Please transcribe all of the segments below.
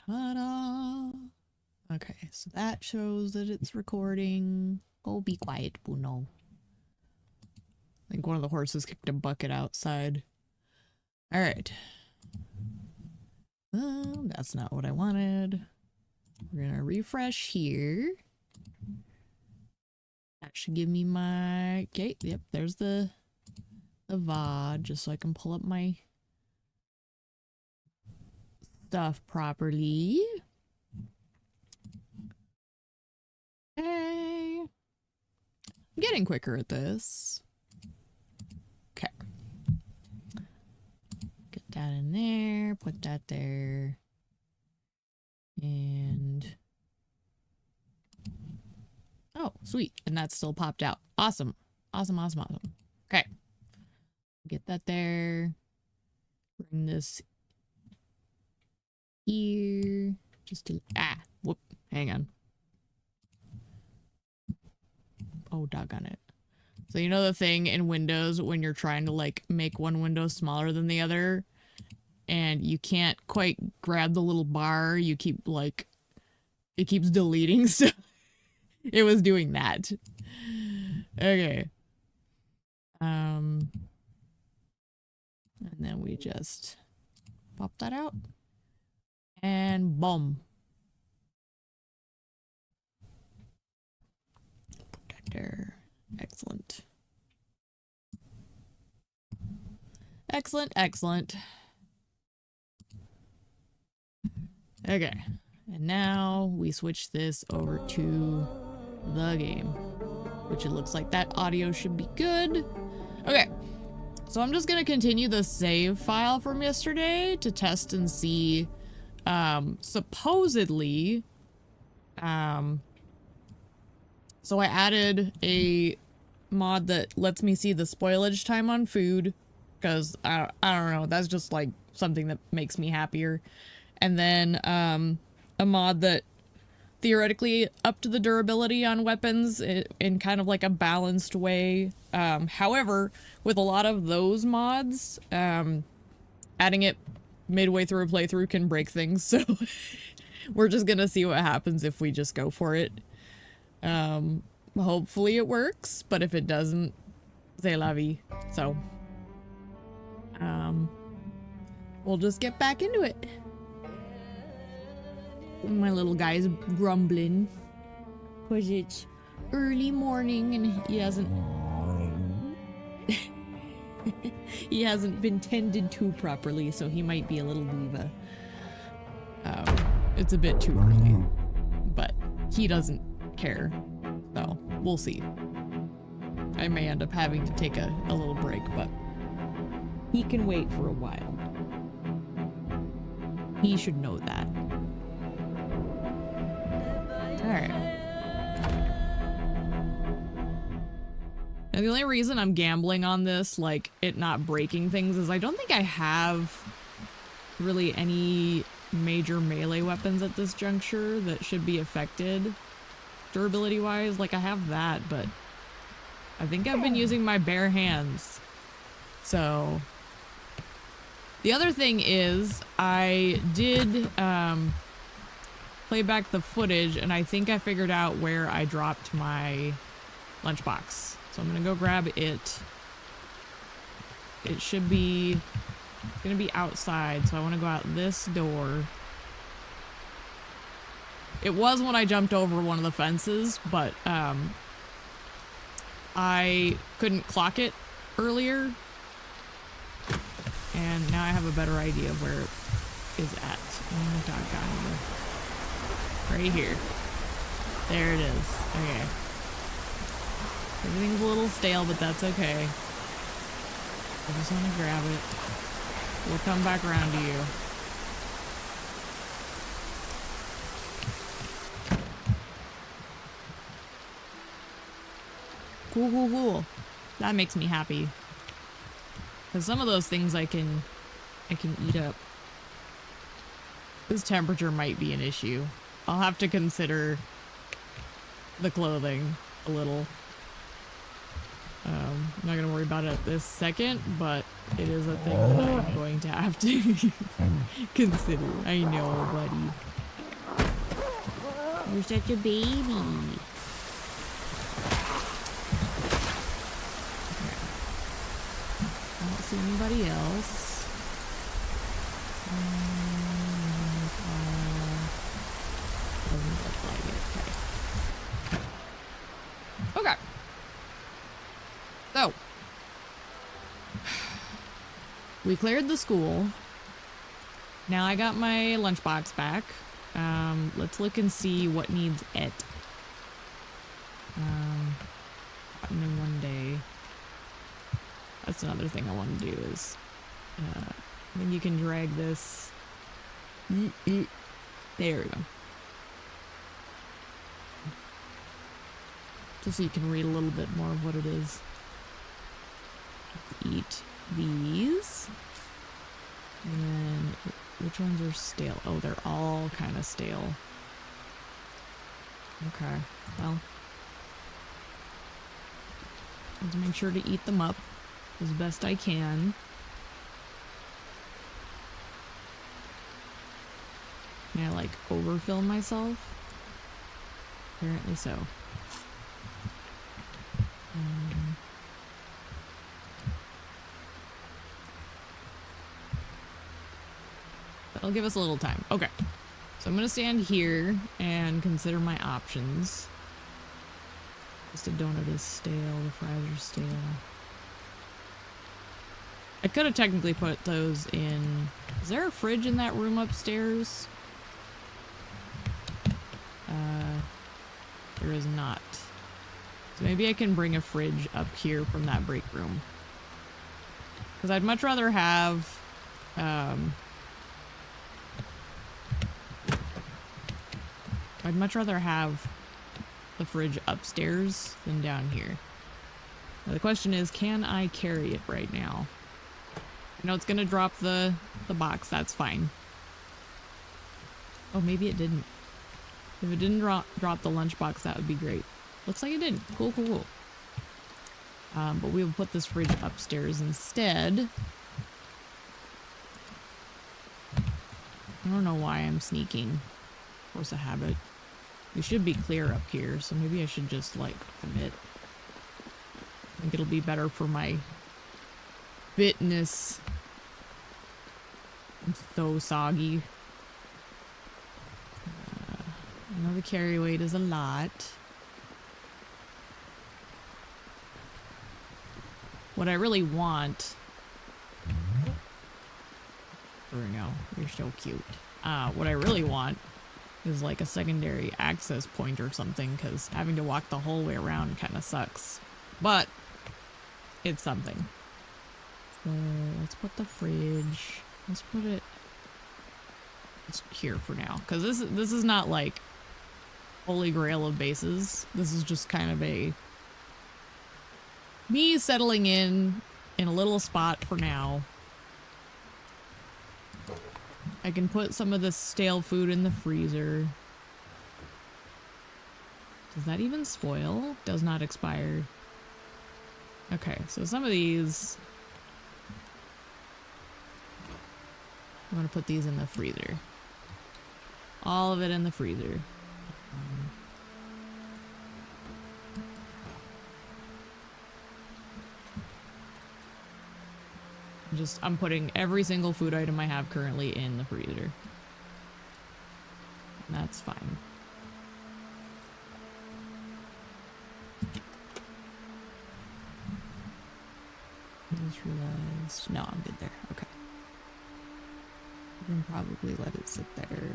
Ta-da! Okay, so that shows that it's recording. Oh, be quiet, Bruno. I think one of the horses kicked a bucket outside. Alright. That's not what I wanted. We're gonna refresh here. That should give me my... Okay, yep, there's the VOD, just so I can pull up my stuff properly. Okay. I'm getting quicker at this. Okay. Get that in there, put that there. And... oh, sweet. And that's still popped out. Awesome. Awesome, awesome, awesome. Okay. Get that there. Bring this here. Just to... ah, whoop. Hang on. Oh, doggone it. So you know the thing in Windows when you're trying to like make one window smaller than the other and you can't quite grab the little bar, you keep like, it keeps deleting stuff. It was doing that. Okay. And then we just pop that out and boom. Put that there. Excellent. Excellent, excellent. Okay. And now we switch this over to the game, which it looks like that audio should be good. Okay. So I'm just going to continue the save file from yesterday to test and see, supposedly, so I added a mod that lets me see the spoilage time on food, because I don't know, that's just like something that makes me happier. And then a mod that theoretically upped the durability on weapons in kind of like a balanced way. However, with a lot of those mods, adding it midway through a playthrough can break things, so we're just gonna see what happens if we just go for it. Hopefully it works, but if it doesn't, c'est la vie. So, we'll just get back into it. My little guy's grumbling because it's early morning and he hasn't he hasn't been tended to properly, so he might be a little diva. It's a bit too early, but he doesn't care, so we'll see. I may end up having to take a little break, but he can wait for a while. He should know that. Alright. And the only reason I'm gambling on this, like, it not breaking things, is I don't think I have really any major melee weapons at this juncture that should be affected durability-wise. Like, I have that, but I think I've been using my bare hands. So... the other thing is, I did, play back the footage, and I think I figured out where I dropped my lunchbox. So I'm gonna go grab it. It should be... it's gonna be outside, so I want to go out this door. It was when I jumped over one of the fences, but I couldn't clock it earlier. And now I have a better idea of where it is at. Oh, doggone. Right here. There it is. Okay. Everything's a little stale, but that's okay. I just want to grab it. We'll come back around to you. Cool, cool, cool. That makes me happy. Because some of those things I can eat up. This temperature might be an issue. I'll have to consider the clothing a little. I'm not going to worry about it at this second, but it is a thing that I'm going to have to consider. I know, buddy. You're such a baby. Okay. I don't see anybody else. Doesn't look like it. Okay. Okay. So. We cleared the school. Now I got my lunchbox back. Let's look and see what needs it. Gotten in one day. That's another thing I want to do is, I think you can drag this. There we go. Just so you can read a little bit more of what it is. Let's eat these. And then, which ones are stale? Oh, they're all kind of stale. Okay, well. Let's make sure to eat them up as best I can. Can I, like, overfill myself? Apparently so. That'll give us a little time. Okay. So I'm going to stand here and consider my options. Just a donut is stale. The fries are stale. I could have technically put those in... Is there a fridge in that room upstairs? There is not. So maybe I can bring a fridge up here from that break room. Because I'd much rather have... I'd much rather have the fridge upstairs than down here. Now the question is, can I carry it right now? I know it's gonna drop the box, that's fine. Oh, maybe it didn't. If it didn't drop the lunchbox, that would be great. Looks like it did. Cool, cool, cool. But we will put this fridge upstairs instead. I don't know why I'm sneaking. Force a habit. We should be clear up here, so maybe I should just, like, commit. I think it'll be better for my fitness. I'm so soggy. I know the carry weight is a lot. What I really want... There we go. You're so cute. What I really want is like a secondary access point or something, because having to walk the whole way around kind of sucks. But it's something. So let's put the fridge. Let's put it here for now, because this is not like holy grail of bases. This is just kind of a me settling in a little spot for now. I can put some of this stale food in the freezer. Does that even spoil? Does not expire. Okay, so some of these... I'm gonna put these in the freezer. All of it in the freezer. I'm putting every single food item I have currently in the freezer. That's fine. I just realized... No, I'm good there. Okay. I can probably let it sit there.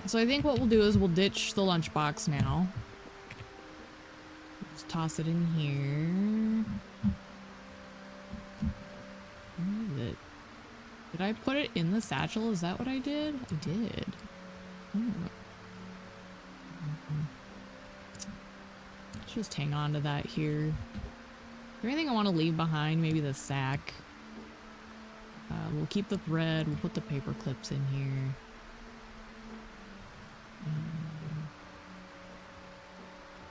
So I think what we'll do is we'll ditch the lunchbox now. Just toss it in here. Where is it? Did I put it in the satchel? Is that what I did? I did. Let's just hang on to that here. Is there anything I want to leave behind? Maybe the sack. We'll keep the thread. We'll put the paper clips in here.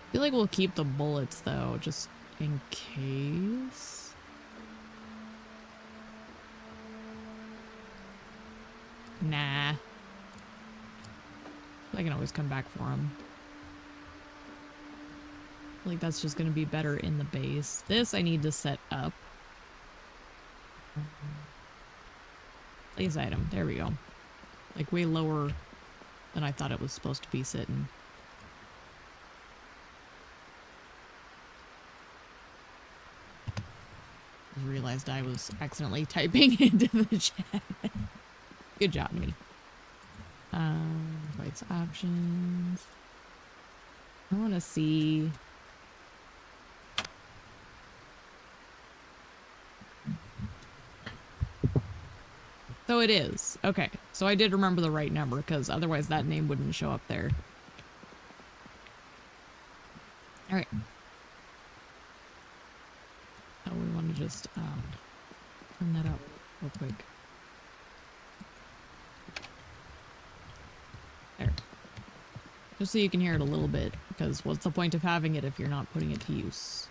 I feel like we'll keep the bullets though, just in case. Nah. I can always come back for them. Like that's just going to be better in the base. This I need to set up. Place item. There we go. Like way lower than I thought it was supposed to be sitting. I realized I was accidentally typing into the chat. Good job, me. Device options. I want to see. So it is. Okay. So I did remember the right number because otherwise that name wouldn't show up there. All right. Oh, we want to just turn that up real quick. There. Just so you can hear it a little bit, because what's the point of having it if you're not putting it to use?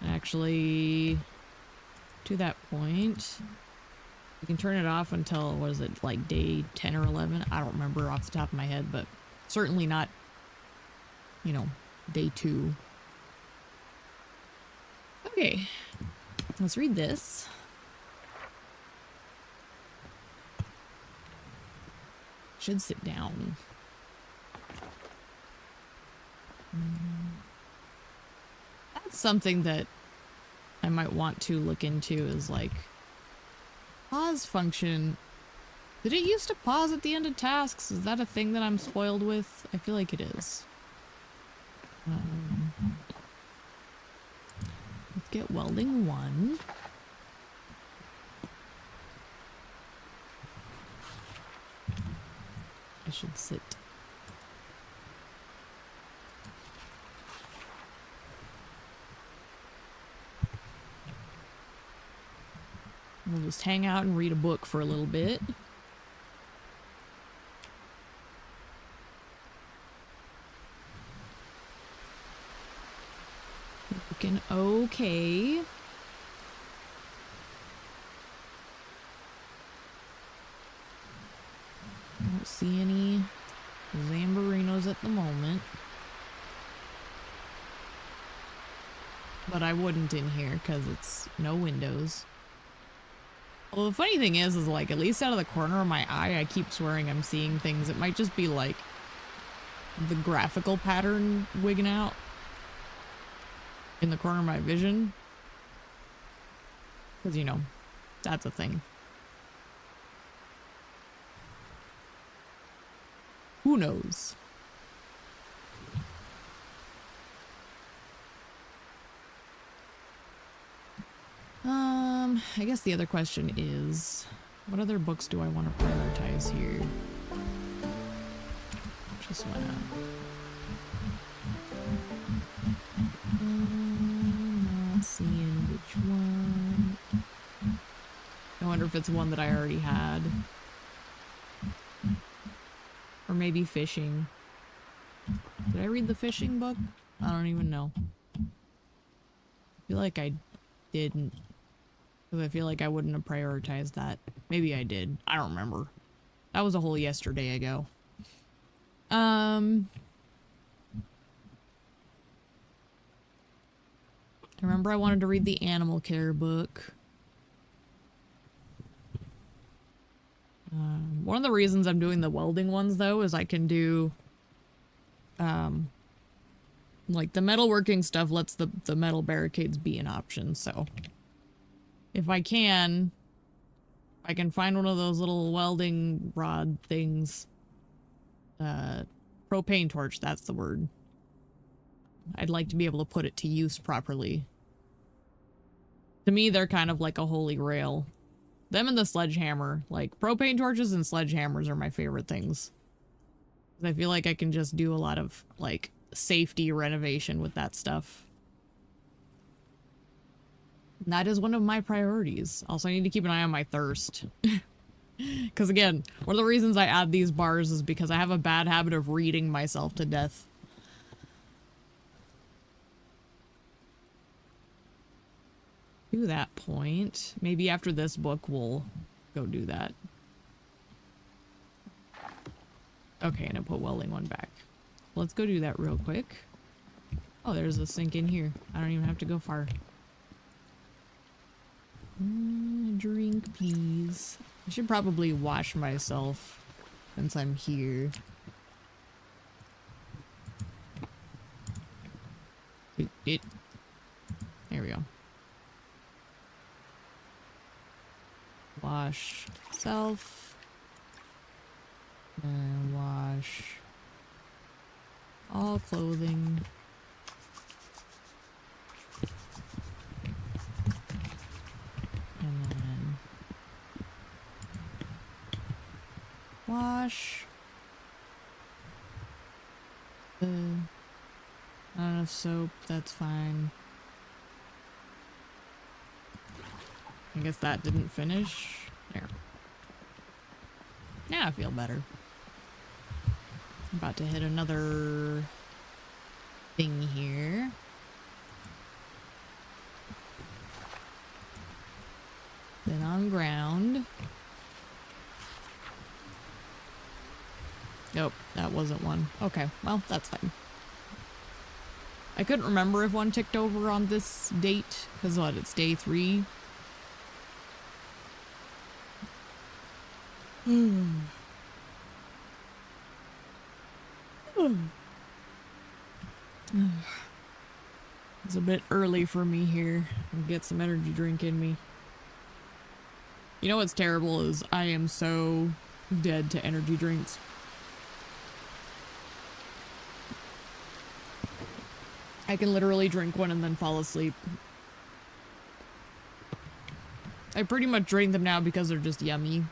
Actually, to that point, you can turn it off until, what is it, like day 10 or 11? I don't remember off the top of my head, but certainly not, you know, day 2. Okay, let's read this. Should sit down. That's something that I might want to look into is like pause function. Did it used to pause at the end of tasks? Is that a thing that I'm spoiled with? I feel like it is. Let's get welding 1. I should sit. We'll just hang out and read a book for a little bit. Looking okay. I don't see any Zambarinos at the moment. But I wouldn't in here because it's no windows. Well, the funny thing is like at least out of the corner of my eye, I keep swearing I'm seeing things. It might just be like the graphical pattern wigging out in the corner of my vision. Because, you know, that's a thing. Who knows? I guess the other question is, what other books do I want to prioritize here? Just wanna... not seeing which one. I wonder if it's one that I already had. Or maybe fishing. Did I read the fishing book? I don't even know. I feel like I didn't. Because I feel like I wouldn't have prioritized that. Maybe I did. I don't remember. That was a whole yesterday ago. I remember I wanted to read the animal care book. One of the reasons I'm doing the welding ones, though, is I can do, like, the metalworking stuff lets the metal barricades be an option, so if I can find one of those little welding rod things, propane torch, that's the word. I'd like to be able to put it to use properly. To me, they're kind of like a holy grail. Them and the sledgehammer. Like, propane torches and sledgehammers are my favorite things. I feel like I can just do a lot of, like, safety renovation with that stuff. And that is one of my priorities. Also, I need to keep an eye on my thirst. Because, again, one of the reasons I add these bars is because I have a bad habit of reading myself to death. To that point, maybe after this book we'll go do that. Okay, and I put welding one back. Let's go do that real quick. Oh, there's a sink in here. I don't even have to go far. Drink, please. I should probably wash myself since I'm here. There we go. Wash self. And wash all clothing. And then wash. Not enough soap, that's fine. I guess that didn't finish. There. Now I feel better. I'm about to hit another thing here. Then on ground. Nope, that wasn't one. Okay, well, that's fine. I couldn't remember if one ticked over on this date, because what, it's day 3? It's a bit early for me here. I'll get some energy drink in me. You know what's terrible is I am so dead to energy drinks. I can literally drink one and then fall asleep. I pretty much drink them now because they're just yummy.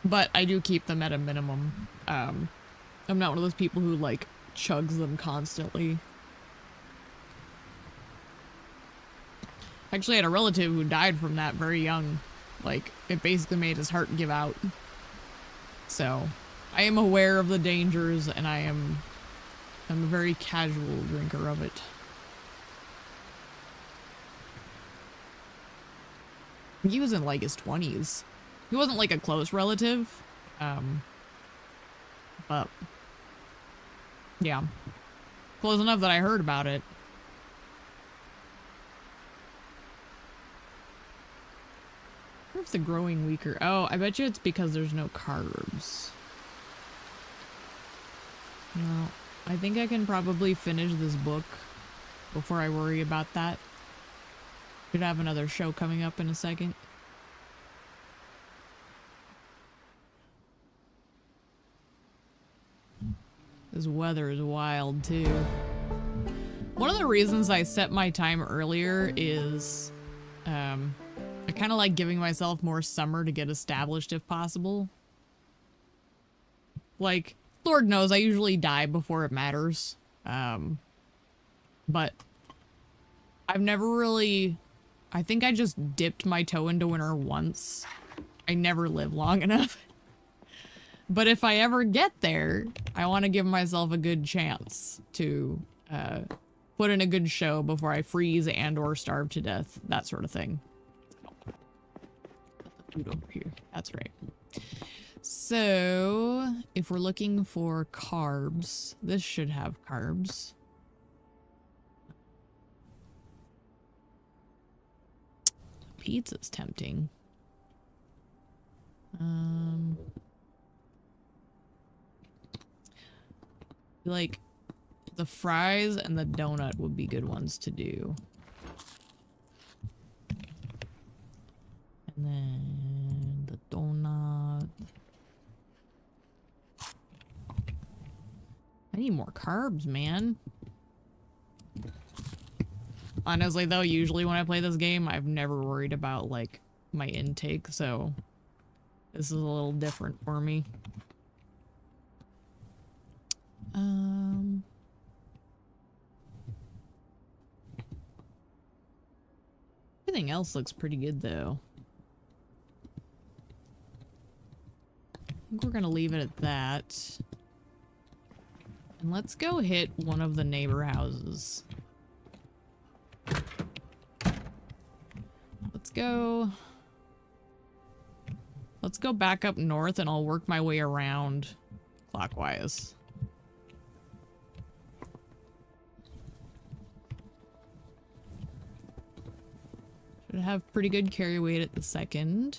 But I do keep them at a minimum. I'm not one of those people who, like, chugs them constantly. Actually, I had a relative who died from that very young. Like, it basically made his heart give out. So, I am aware of the dangers, and I'm a very casual drinker of it. He was in, like, his 20s. He wasn't, like, a close relative. But, yeah. Close enough that I heard about it. I wonder if the growing weaker. Oh, I bet you it's because there's no carbs. No, I think I can probably finish this book before I worry about that. Should have another show coming up in a second. This weather is wild too. One of the reasons I set my time earlier is I kind of like giving myself more summer to get established if possible. Like, Lord knows I usually die before it matters. But I've never really... I think I just dipped my toe into winter once. I never live long enough. But if I ever get there, I want to give myself a good chance to put in a good show before I freeze and or starve to death. That sort of thing. Put the food over here. That's right. So, if we're looking for carbs, this should have carbs. Pizza's tempting. Like, the fries and the donut would be good ones to do. And then the donut. I need more carbs, man. Honestly, though, usually when I play this game, I've never worried about, like, my intake, so this is a little different for me. Everything else looks pretty good, though. I think we're gonna leave it at that. And let's go hit one of the neighbor houses. Let's go Let's go back up north and I'll work my way around clockwise. Should have pretty good carry weight at the second.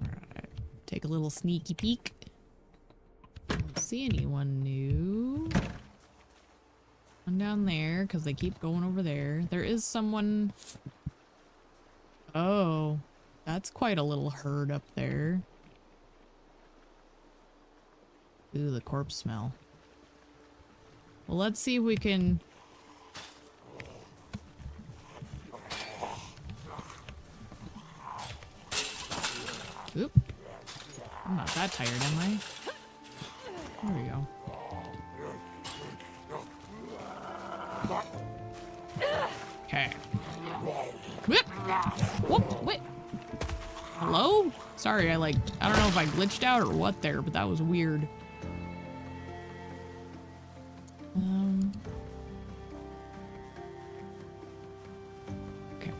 Alright, take a little sneaky peek. Don't see anyone new. One down there, because they keep going over there. There is someone... Oh, that's quite a little herd up there. Ooh, the corpse smell. Well, let's see if we can... Oop. I'm not that tired, am I? There we go. Okay. Whip! Whoop! Wait! Hello? Sorry, I don't know if I glitched out or what there, but that was weird. Okay.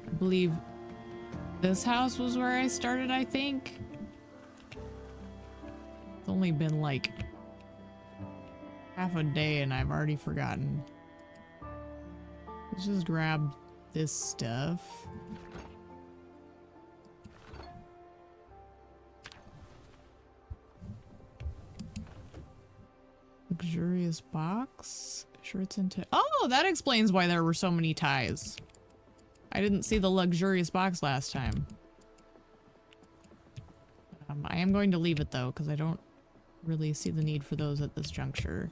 I believe this house was where I started, I think. It's only been like half a day and I've already forgotten. Let's just grab this stuff. Luxurious box. Sure it's into... Oh, that explains why there were so many ties. I didn't see the luxurious box last time. I am going to leave it though, because I don't really see the need for those at this juncture.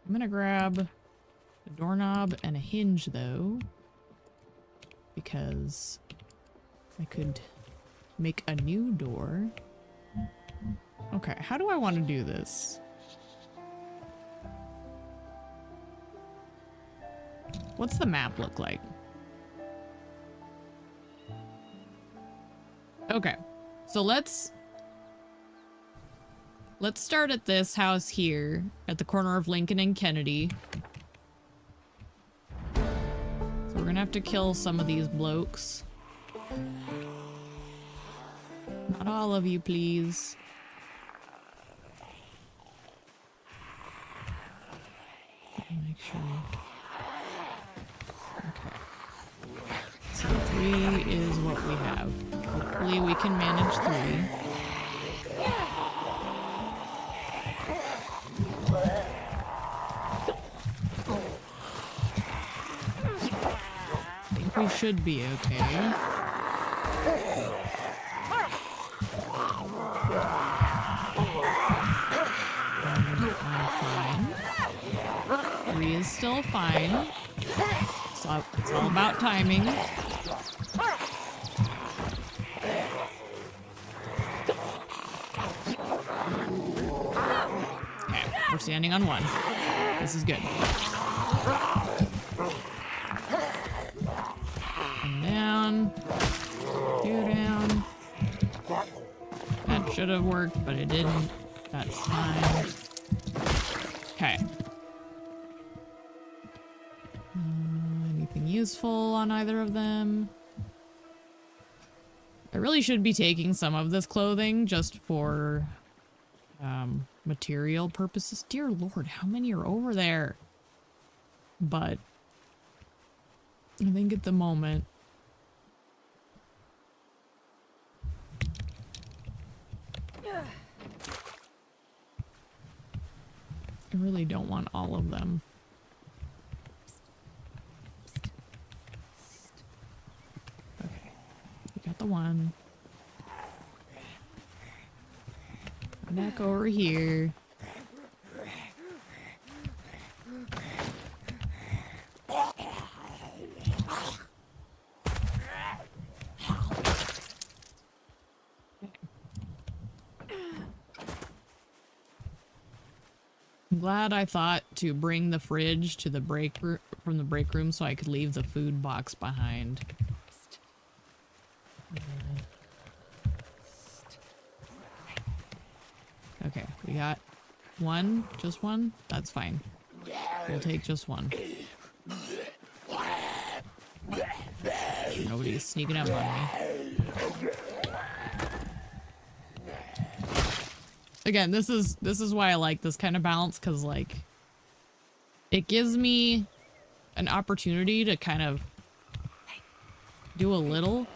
I'm gonna grab a doorknob and a hinge though, because I could make a new door. Okay, how do I want to do this? What's the map look like? Okay, so let's start at this house here at the corner of Lincoln and Kennedy. So we're gonna have to kill some of these blokes. Not all of you, please. Make sure. Okay. So 3 is what we have. Hopefully we can manage 3. I think we should be okay. I'm fine. 3 is still fine. So it's all about timing. Okay, we're standing on 1. This is good. One down. 2 down. That should have worked, but it didn't. That's fine. Okay. Anything useful on either of them? I really should be taking some of this clothing just for material purposes. Dear Lord, how many are over there? But I think at the moment I really don't want all of them. Okay, we got the 1. Back over here. I'm glad I thought to bring the fridge to the from the break room so I could leave the food box behind. Okay, we got one, just one. That's fine. We'll take just one. Nobody's sneaking up on me. Again, this is why I like this kind of balance, because like it gives me an opportunity to kind of do a little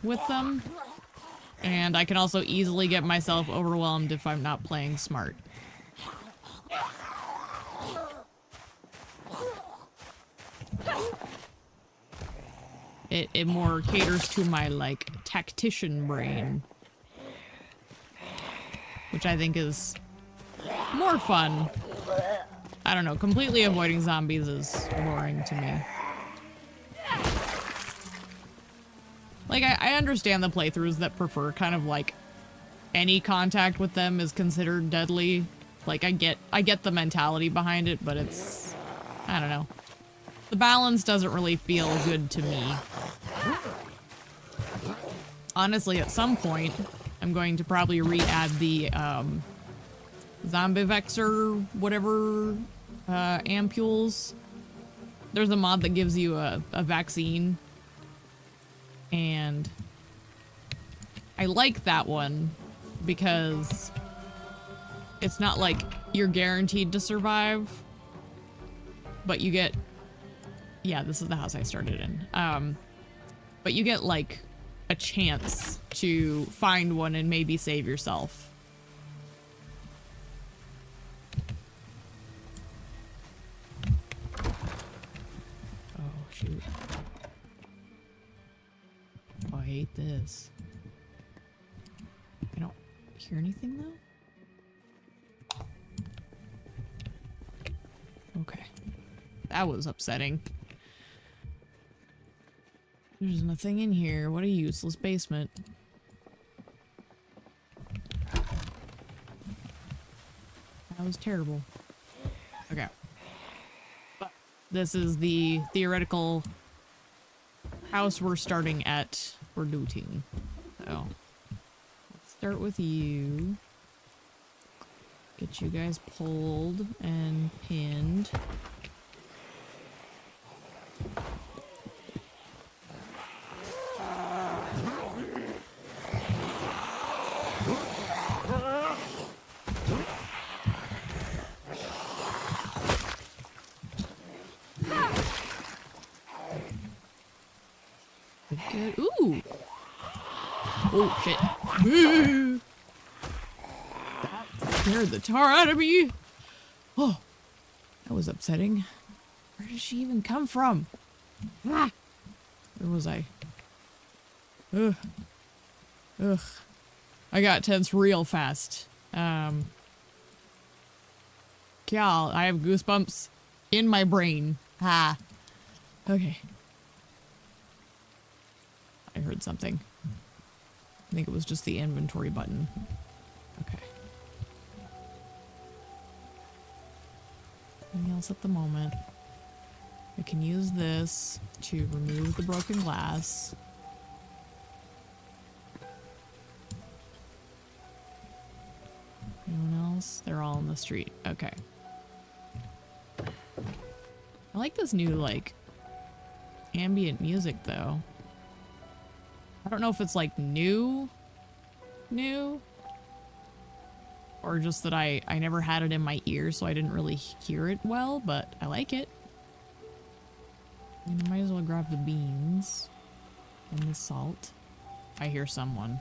with them, and I can also easily get myself overwhelmed if I'm not playing smart. It more caters to my like tactician brain, which I think is more fun. I don't know, completely avoiding zombies is boring to me. Like, I understand the playthroughs that prefer kind of like any contact with them is considered deadly. Like, I get the mentality behind it, but it's, I don't know. The balance doesn't really feel good to me. Honestly, at some point, I'm going to probably re-add the Zombivexer, whatever, ampules. There's a mod that gives you a vaccine. And I like that one because it's not like you're guaranteed to survive, but you get, yeah, this is the house I started in. But you get like a chance to find one and maybe save yourself. Oh, shoot. Oh, I hate this. I don't hear anything though? Okay. That was upsetting. There's nothing in here. What a useless basement. That was terrible. Okay. But this is the theoretical house we're starting at for looting. So, let's start with you. Get you guys pulled and pinned. Good. Ooh! Oh, shit. That scared the tar out of me! Oh, that was upsetting. Where did she even come from? Ah! Where was I? Ugh. Ugh. I got tense real fast. Yeah, I have goosebumps in my brain. Ah. Okay. I heard something. I think it was just the inventory button. Okay. Nothing else at the moment. I can use this to remove the broken glass. Anyone else? They're all in the street. Okay. I like this new, like, ambient music, though. I don't know if it's, like, new, or just that I never had it in my ear, so I didn't really hear it well, but I like it. I might as well grab the beans and the salt. I hear someone.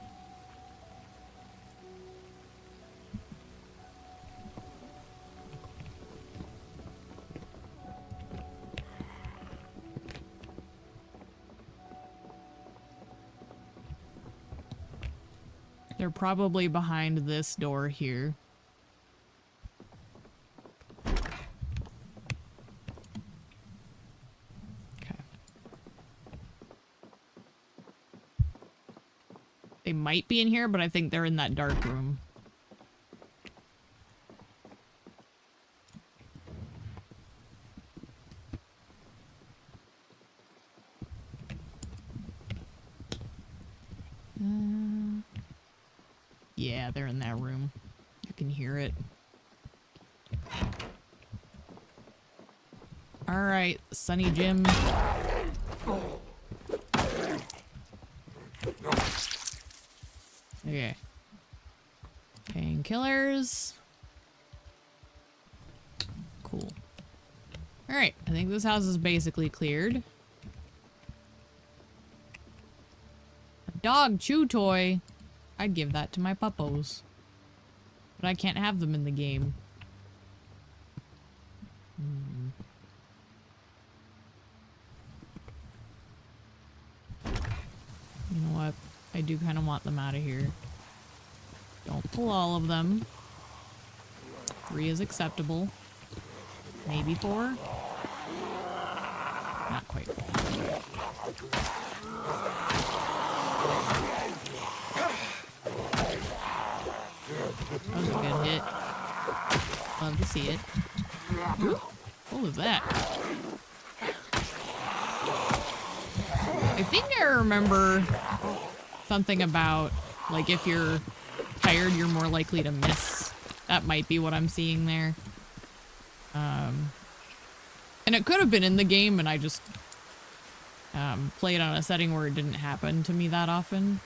They're probably behind this door here. Okay. They might be in here, but I think they're in that dark room. Yeah, they're in that room. You can hear it. Alright, Sunny Jim. Okay. Painkillers. Cool. Alright, I think this house is basically cleared. A dog chew toy. I'd give that to my puppos. But I can't have them in the game. You know what? I do kind of want them out of here. Don't pull all of them. 3 is acceptable. Maybe 4? Not quite 4. That was a good hit. Love to see it. Ooh, what was that? I think I remember something about, like, if you're tired, you're more likely to miss. That might be what I'm seeing there. And it could have been in the game, and I just played on a setting where it didn't happen to me that often.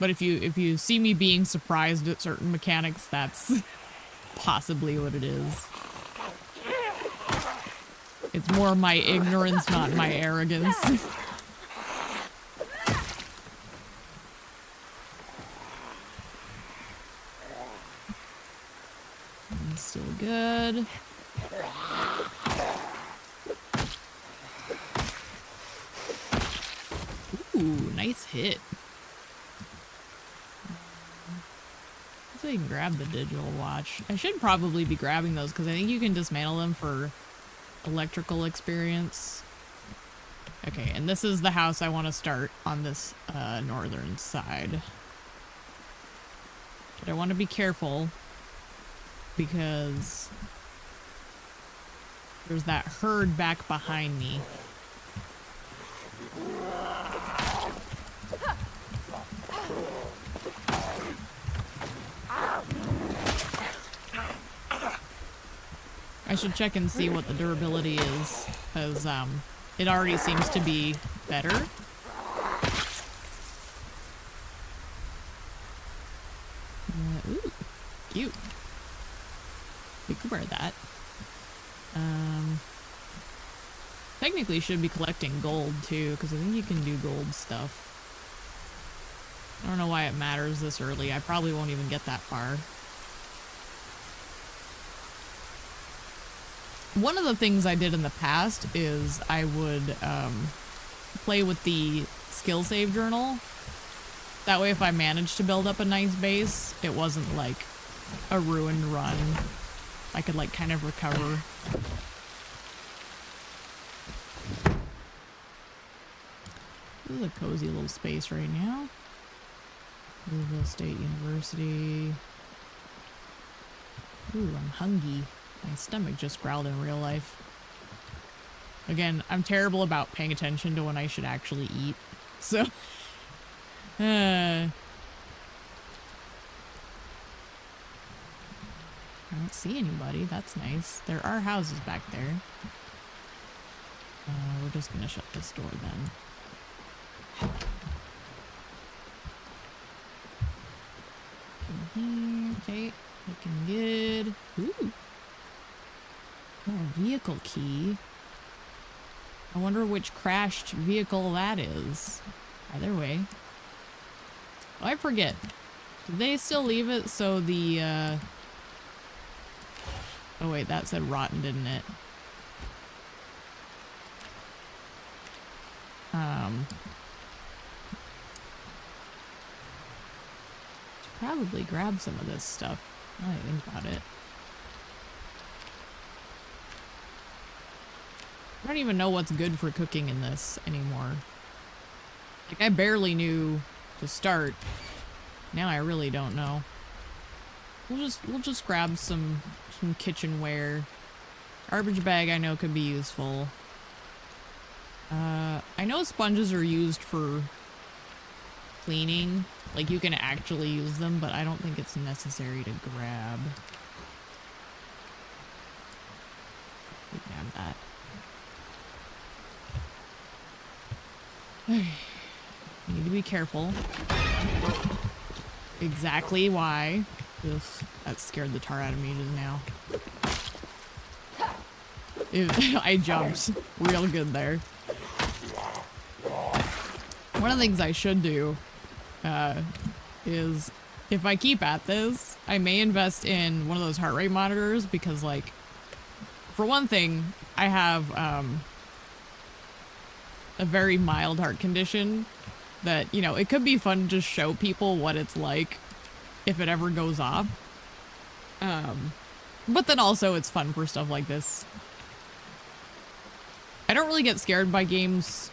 But if you see me being surprised at certain mechanics, that's possibly what it is. It's more my ignorance, not my arrogance. Still good. Ooh, nice hit. So you can grab the digital watch. I should probably be grabbing those because I think you can dismantle them for electrical experience. Okay, and this is the house I want to start on this northern side. But I want to be careful because there's that herd back behind me. I should check and see what the durability is, because it already seems to be better. Ooh, cute. We could wear that. Technically should be collecting gold too, because I think you can do gold stuff. I don't know why it matters this early. I probably won't even get that far. One of the things I did in the past is I would play with the skill save journal. That way if I managed to build up a nice base, it wasn't like a ruined run. I could like kind of recover. This is a cozy little space right now. Louisville State University. Ooh, I'm hungry. My stomach just growled in real life. Again, I'm terrible about paying attention to when I should actually eat. So, I don't see anybody. That's nice. There are houses back there. We're just gonna shut this door then. In here, okay. Looking good. Ooh. Oh, vehicle key. I wonder which crashed vehicle that is. Either way. Oh, I forget. Did they still leave it so the, oh wait, that said rotten, didn't it? Should probably grab some of this stuff. Now that I think about it. I don't even know what's good for cooking in this anymore. Like, I barely knew to start. Now I really don't know. We'll just grab some kitchenware. Garbage bag I know could be useful. I know sponges are used for cleaning. Like, you can actually use them, but I don't think it's necessary to grab. Grab that. You need to be careful. Exactly why. Ugh, that scared the tar out of me just now. I jumped real good there. One of the things I should do is if I keep at this, I may invest in one of those heart rate monitors because, like, for one thing, I have a very mild heart condition that, you know, it could be fun to just show people what it's like if it ever goes off. But then also it's fun for stuff like this. I don't really get scared by games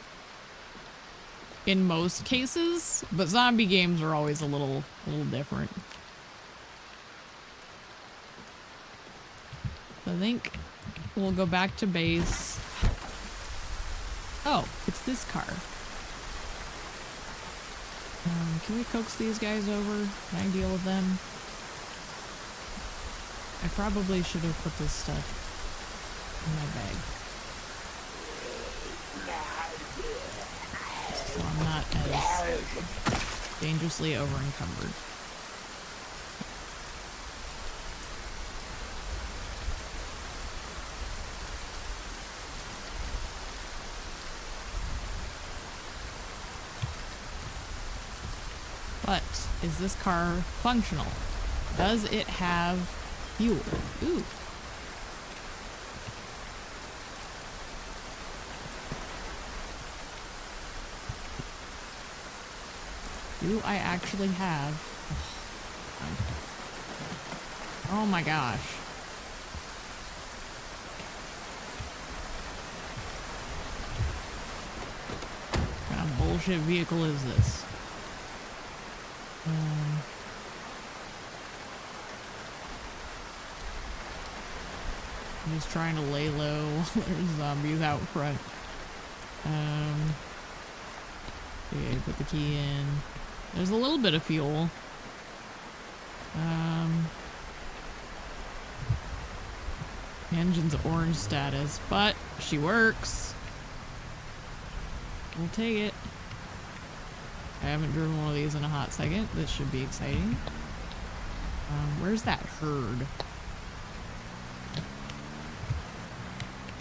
in most cases, but zombie games are always a little different. So I think we'll go back to base. Oh, it's this car. Can we coax these guys over? Can I deal with them? I probably should have put this stuff in my bag. So I'm not as dangerously over-encumbered. But is this car functional? Does it have fuel? Ooh. Do I actually have... Oh my gosh. What kind of bullshit vehicle is this? I'm just trying to lay low while there's zombies out front. Okay, put the key in. There's a little bit of fuel. The engine's orange status, but she works. We'll take it. I haven't driven one of these in a hot second. This should be exciting. Where's that herd?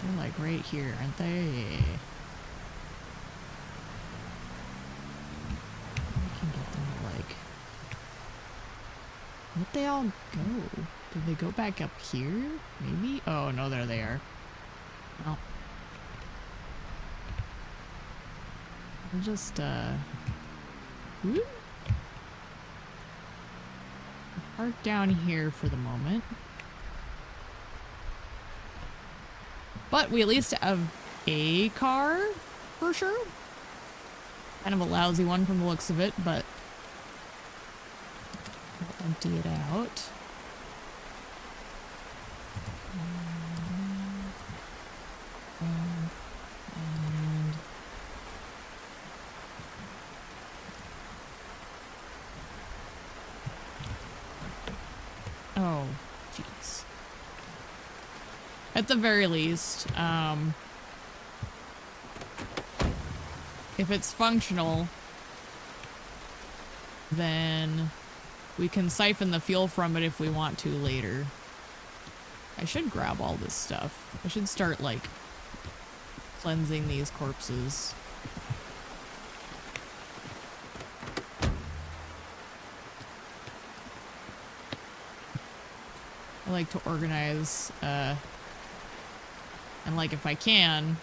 They're like right here, aren't they? I can get them to like... Where'd they all go? Did they go back up here? Maybe? Oh no, there they are. Well. I'll just whoop. Park down here for the moment. But we at least have a car, for sure. Kind of a lousy one from the looks of it, but we'll empty it out. Oh, jeez. At the very least, if it's functional, then we can siphon the fuel from it if we want to later. I should grab all this stuff. I should start, like, cleansing these corpses. I like to organize, and like if I can,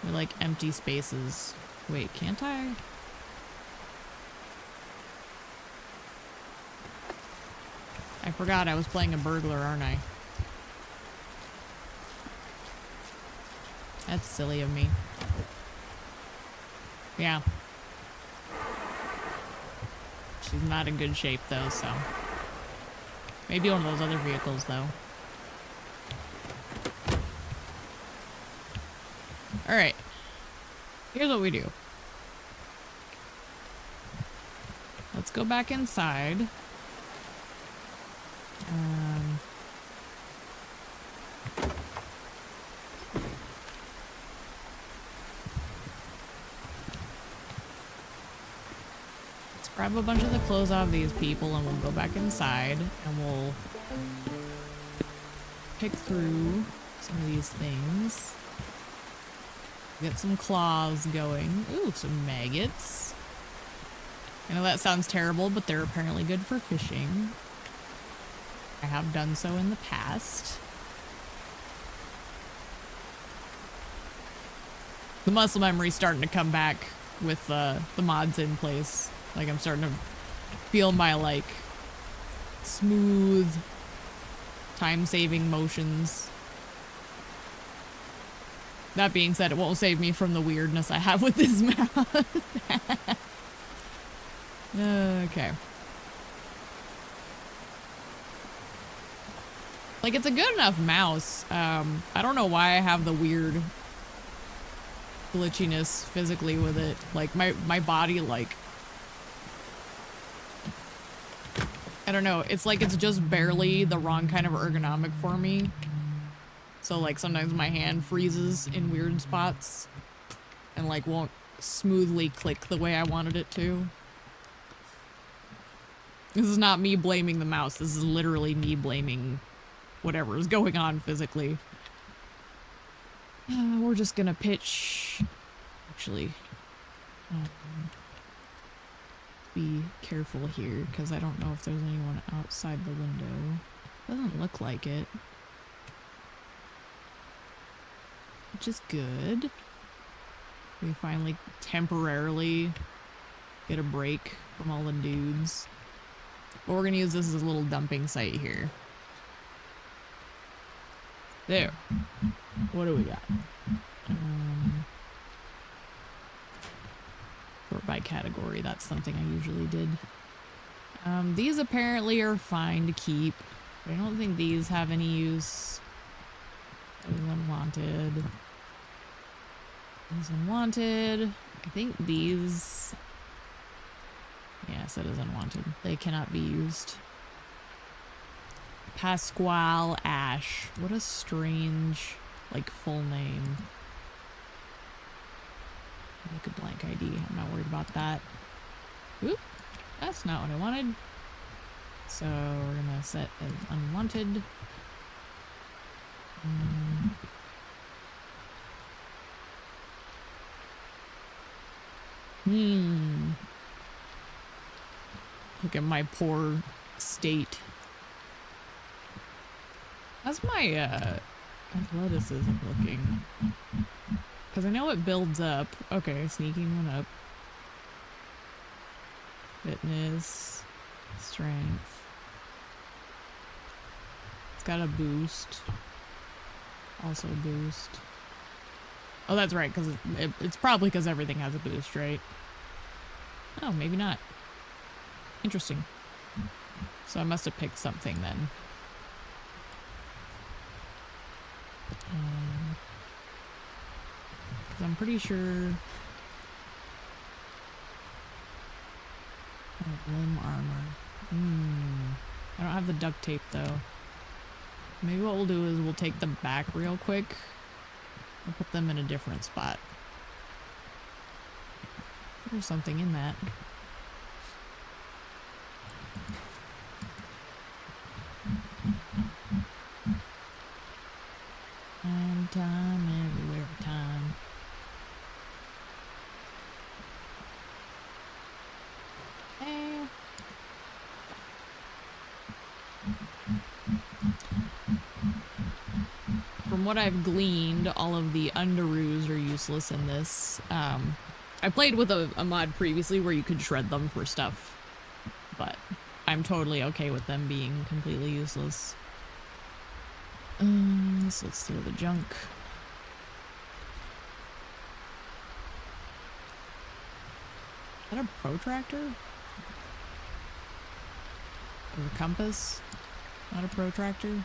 I like empty spaces. Wait, can't I? I forgot I was playing a burglar, aren't I? That's silly of me. Yeah. She's not in good shape though, so. Maybe one of those other vehicles, though. Alright. Here's what we do. go back inside. Let's grab a bunch of the clothes out of these people and we'll go back inside and we'll pick through some of these things. Get some claws going. Ooh, some maggots. I know that sounds terrible, but they're apparently good for fishing. I have done so in the past. The muscle memory's starting to come back with the mods in place. Like, I'm starting to feel my, like, smooth, time-saving motions. That being said, it won't save me from the weirdness I have with this mouth. Okay. Like, it's a good enough mouse. I don't know why I have the weird glitchiness physically with it. Like, my body, like... I don't know. It's like it's just barely the wrong kind of ergonomic for me. So, like, sometimes my hand freezes in weird spots and, like, won't smoothly click the way I wanted it to. This is not me blaming the mouse. This is literally me blaming whatever is going on physically. We're just gonna pitch... Actually... be careful here, because I don't know if there's anyone outside the window. Doesn't look like it. Which is good. We finally temporarily get a break from all the dudes. But we're gonna use this as a little dumping site here. There. What do we got? Sort by category. That's something I usually did. These apparently are fine to keep. But I don't think these have any use. Those unwanted. These unwanted. I think these... Yes, it is unwanted. They cannot be used. Pasquale Ash. What a strange, like, full name. Make a blank ID. I'm not worried about that. Oop. That's not what I wanted. So we're gonna set as unwanted. Look at my poor state. How's my athleticism looking? Because I know it builds up. Okay, sneaking one up. Fitness. Strength. It's got a boost. Also a boost. Oh, that's right, because it's probably because everything has a boost, right? Oh, maybe not. Interesting. So I must have picked something then. I'm pretty sure... Oh, limb armor. I don't have the duct tape, though. Maybe what we'll do is we'll take them back real quick and put them in a different spot. There's something in that. And time, everywhere time. Hey. From what I've gleaned, all of the underoos are useless in this. I played with a mod previously where you could shred them for stuff, but I'm totally okay with them being completely useless. So let's throw the junk. Is that a protractor? Or a compass? Not a protractor?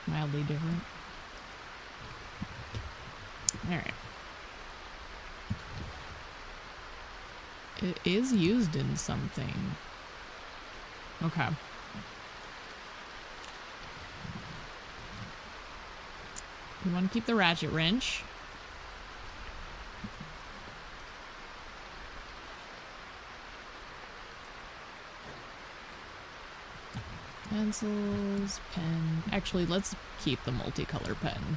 Mildly different. Alright. It is used in something. Okay. We want to keep the ratchet wrench. Pencils, pen. Actually, let's keep the multicolor pen.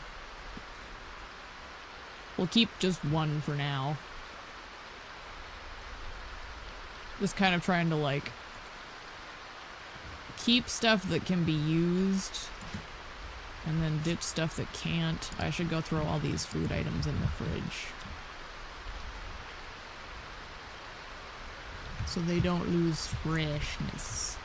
We'll keep just one for now. Just kind of trying to, like, keep stuff that can be used and then ditch stuff that can't. I should go throw all these food items in the fridge so they don't lose freshness.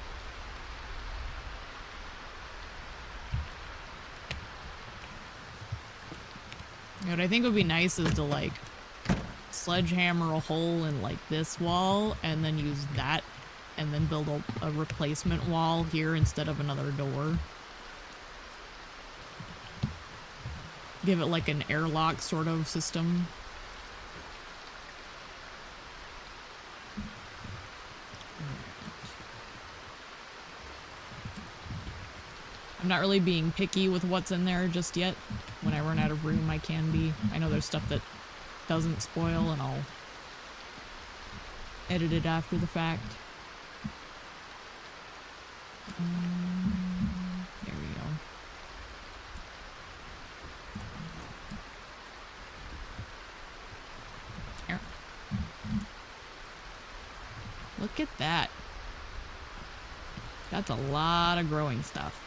What I think would be nice is to, like, sledgehammer a hole in, like, this wall and then use that and then build a replacement wall here instead of another door. Give it, like, an airlock sort of system. I'm not really being picky with what's in there just yet. When I run out of room, I can be. I know there's stuff that doesn't spoil, and I'll edit it after the fact. There we go. There. Look at that. That's a lot of growing stuff.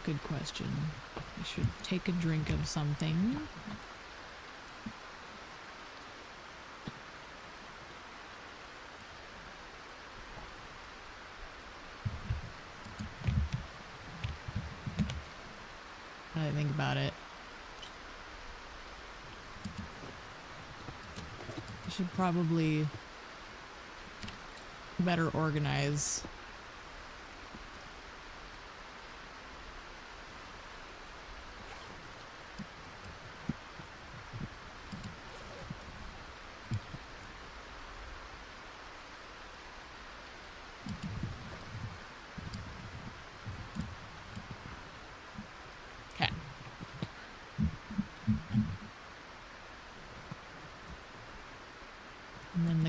Good question. I should take a drink of something. How do I think about it? I should probably better organize.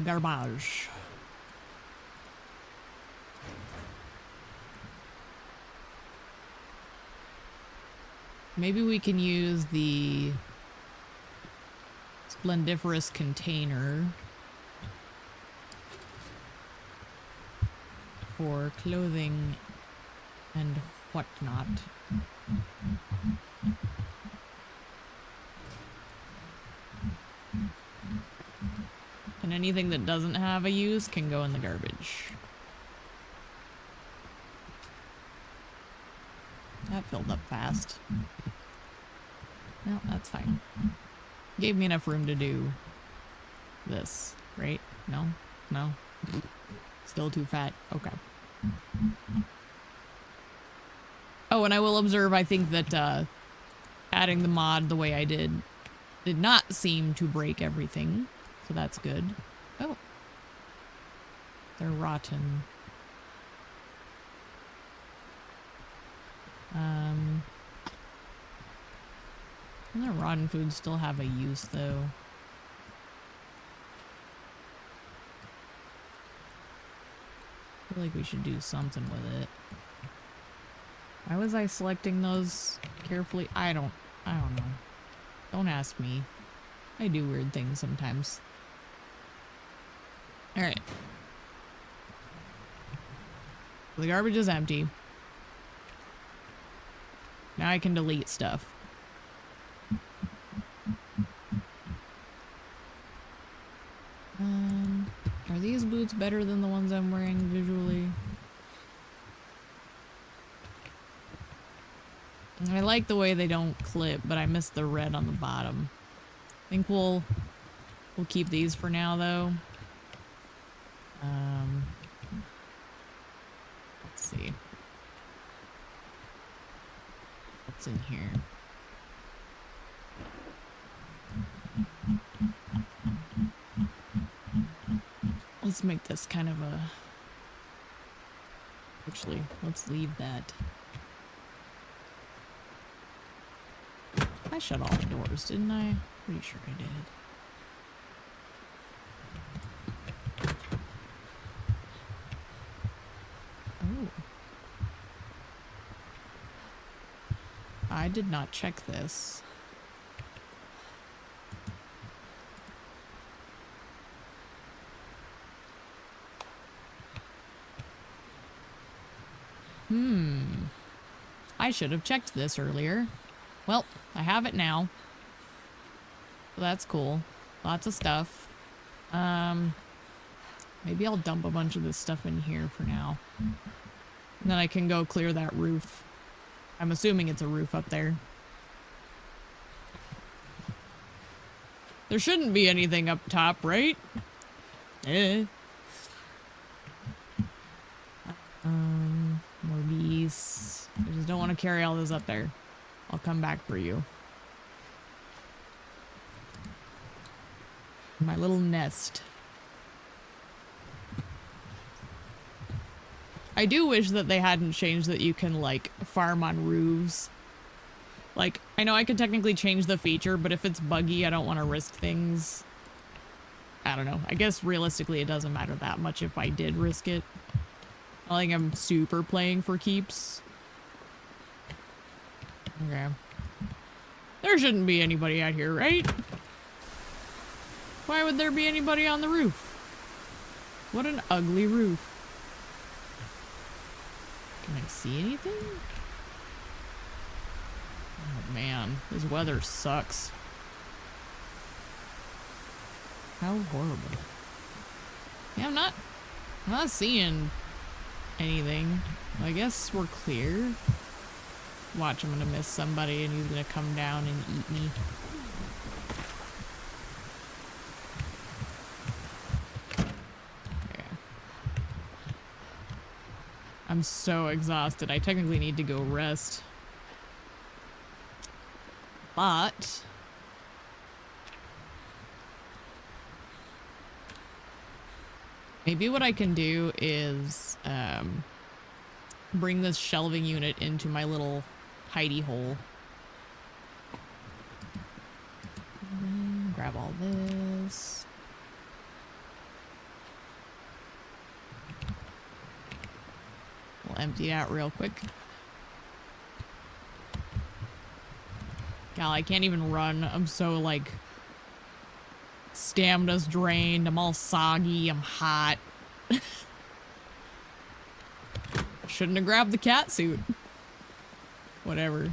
Garbage. Maybe we can use the splendiferous container for clothing and whatnot. And anything that doesn't have a use can go in the garbage. That filled up fast. No, that's fine. Gave me enough room to do this, right? No? No? Still too fat? Okay. Oh, and I will observe, I think that adding the mod the way I did not seem to break everything. So that's good. Oh. They're rotten. And the rotten foods still have a use, though. I feel like we should do something with it. Why was I selecting those carefully? I don't know. Don't ask me. I do weird things sometimes. Alright. The garbage is empty. Now I can delete stuff. Are these boots better than the ones I'm wearing visually? I like the way they don't clip, but I miss the red on the bottom. I think we'll We'll keep these for now, though. Let's see. What's in here? Let's make this kind of a... Actually, let's leave that. I shut all the doors, didn't I? Pretty sure I did. Oh. I did not check this. I should have checked this earlier. Well, I have it now. So that's cool. Lots of stuff. Maybe I'll dump a bunch of this stuff in here for now. And then I can go clear that roof. I'm assuming it's a roof up there. There shouldn't be anything up top, right? More bees. I just don't want to carry all this up there. I'll come back for you. My little nest. I do wish that they hadn't changed that you can, like, farm on roofs. Like, I know I could technically change the feature, but if it's buggy, I don't want to risk things. I don't know. I guess realistically it doesn't matter that much if I did risk it. I think I'm super playing for keeps. Okay. There shouldn't be anybody out here, right? Why would there be anybody on the roof? What an ugly roof. Can I see anything? Oh man, this weather sucks. How horrible. Yeah, I'm not seeing anything. I guess we're clear. Watch, I'm gonna miss somebody and he's gonna come down and eat me. Okay. I'm so exhausted. I technically need to go rest. But maybe what I can do is bring this shelving unit into my little hidey hole. Grab all this. We'll empty it out real quick. God, I can't even run. I'm so, like, stamina's drained. I'm all soggy. I'm hot. Shouldn't have grabbed the cat suit. Whatever.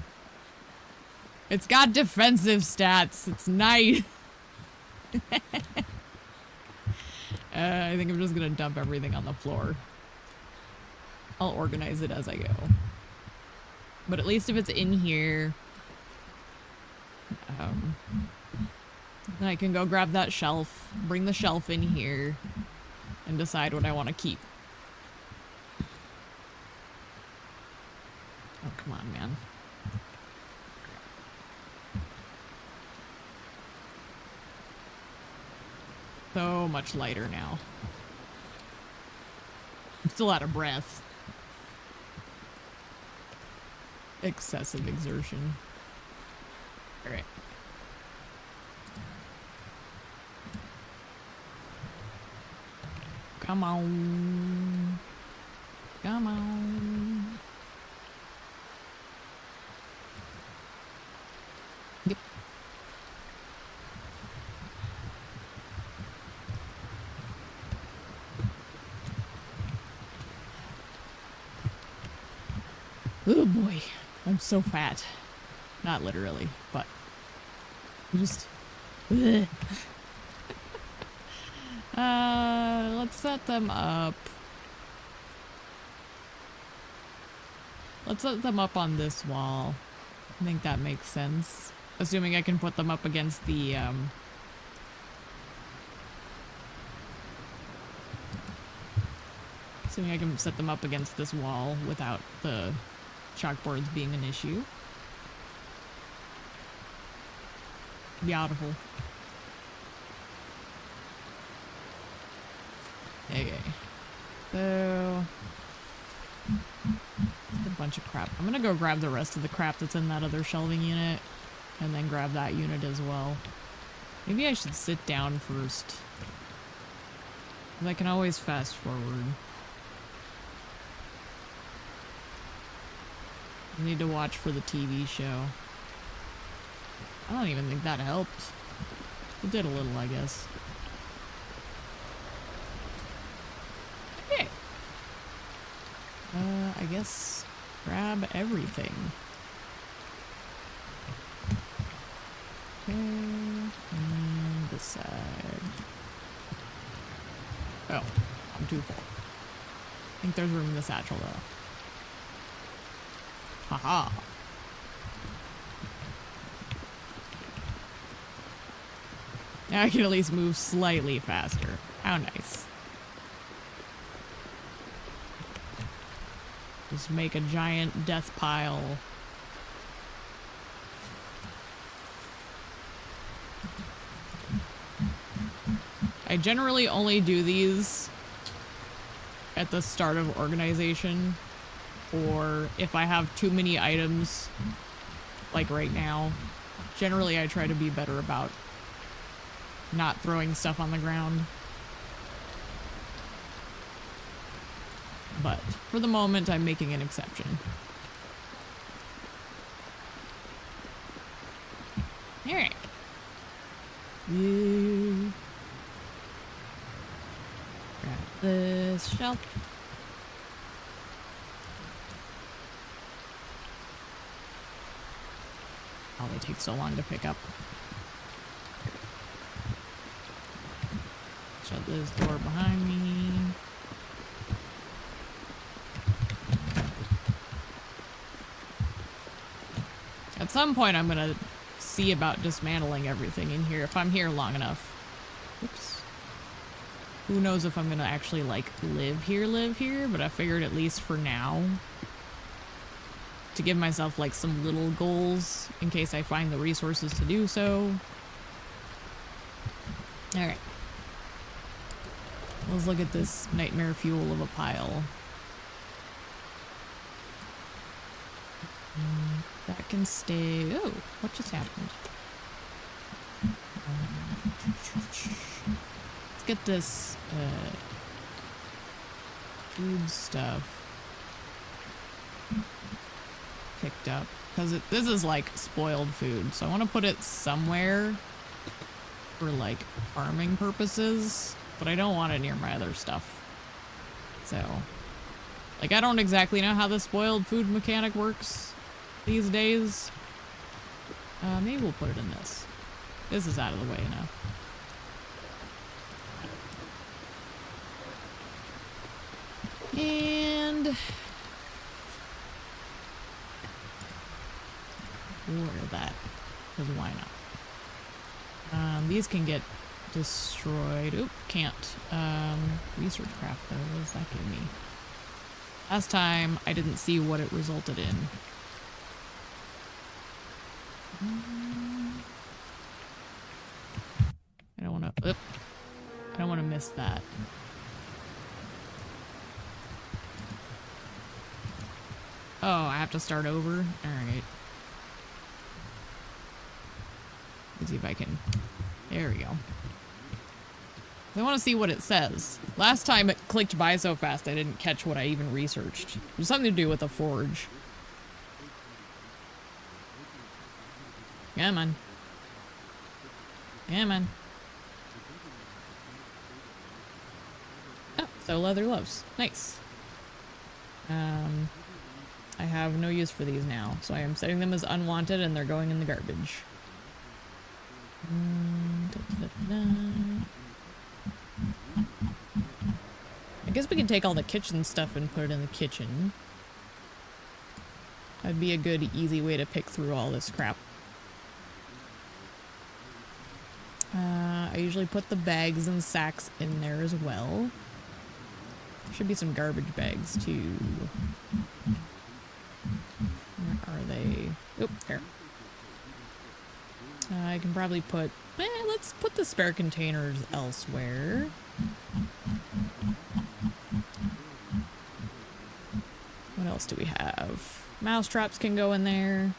It's got defensive stats. It's nice. I think I'm just gonna dump everything on the floor. I'll organize it as I go. But at least if it's in here, then I can go grab that shelf, bring the shelf in here, and decide what I want to keep. Oh, come on, man. So much lighter now. I'm still out of breath. Excessive exertion. All right. Come on. Come on. Yep. Oh boy, I'm so fat. Not literally, but just... let's set them up. Let's set them up on this wall. I think that makes sense. Assuming I can put them up against the Assuming I can set them up against this wall without the chalkboards being an issue. Beautiful. Okay. So... a bunch of crap. I'm gonna go grab the rest of the crap that's in that other shelving unit. And then grab that unit as well. Maybe I should sit down first. Because I can always fast forward. I need to watch for the TV show. I don't even think that helped. It did a little, I guess. Okay. I guess grab everything. Okay. And this side. Oh, I'm too full. I think there's room in the satchel though. Haha. Now I can at least move slightly faster. How nice. Just make a giant death pile. I generally only do these at the start of organization, or if I have too many items, like right now. Generally I try to be better about not throwing stuff on the ground. But for the moment, I'm making an exception. Alright. Yeah. Grab this shelf. Oh, they take so long to pick up. Shut this door behind me. At some point, I'm gonna see about dismantling everything in here if I'm here long enough. Oops. Who knows if I'm gonna actually, like, live here, but I figured at least for now to give myself, like, some little goals in case I find the resources to do so. Alright. Let's look at this nightmare fuel of a pile. That can stay. Oh, what just happened? Let's get this food stuff picked up, because this is like spoiled food, so I want to put it somewhere for like farming purposes, but I don't want it near my other stuff. So, like, I don't exactly know how the spoiled food mechanic works these days. Maybe we'll put it in this. This is out of the way enough. And order that, because why not? These can get destroyed. Oop, can't. Research craft though, what does that give me? Last time I didn't see what it resulted in. I don't want to. I don't want to miss that. Oh, I have to start over? Alright. Let's see if I can. There we go. I want to see what it says. Last time it clicked by so fast I didn't catch what I even researched. It was something to do with a forge. Come on. Come on. Oh, so leather gloves. Nice. I have no use for these now, so I am setting them as unwanted and they're going in the garbage. I guess we can take all the kitchen stuff and put it in the kitchen. That'd be a good, easy way to pick through all this crap. I usually put the bags and sacks in there as well. Should be some garbage bags too. Where are they? Oop, there. I can probably put... let's put the spare containers elsewhere. What else do we have? Mouse traps can go in there.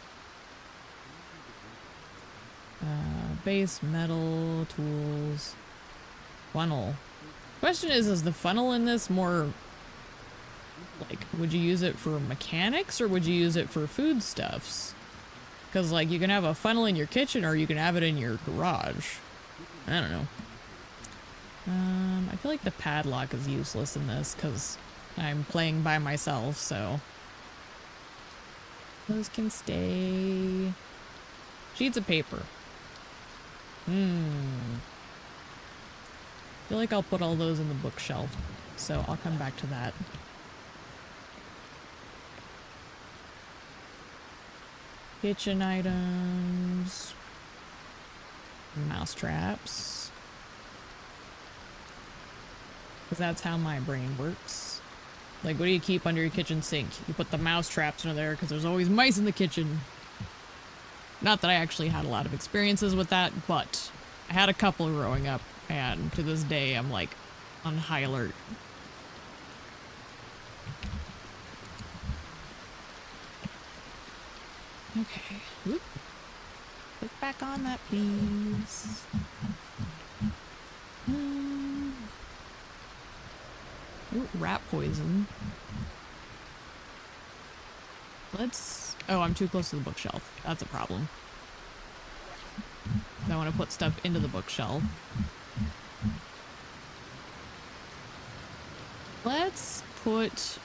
Base, metal, tools, funnel. Question is the funnel in this more... like, would you use it for mechanics or would you use it for foodstuffs? Because, like, you can have a funnel in your kitchen or you can have it in your garage. I don't know. I feel like the padlock is useless in this because I'm playing by myself, so... those can stay. Sheets of paper. I feel like I'll put all those in the bookshelf, so I'll come back to that. Kitchen items. Mouse traps. Because that's how my brain works. Like, what do you keep under your kitchen sink? You put the mouse traps under there because there's always mice in the kitchen. Not that I actually had a lot of experiences with that, but I had a couple growing up, and to this day I'm like on high alert. Okay. Whoop. Click back on that, please. Ooh, rat poison. Let's... oh, I'm too close to the bookshelf. That's a problem. I want to put stuff into the bookshelf. Let's put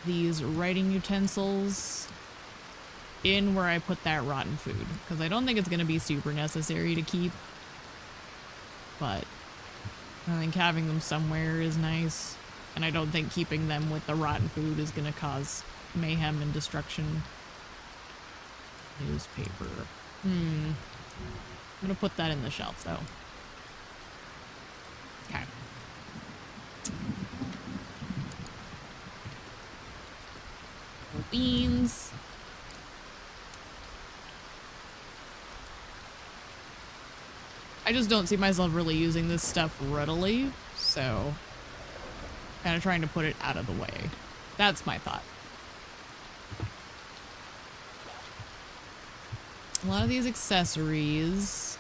these writing utensils in where I put that rotten food, because I don't think it's going to be super necessary to keep, but I think having them somewhere is nice, and I don't think keeping them with the rotten food is going to cause mayhem and destruction. Newspaper. I'm going to put that in the shelf, though. Okay. Beans. I just don't see myself really using this stuff readily, so kind of trying to put it out of the way. That's my thought. A lot of these accessories,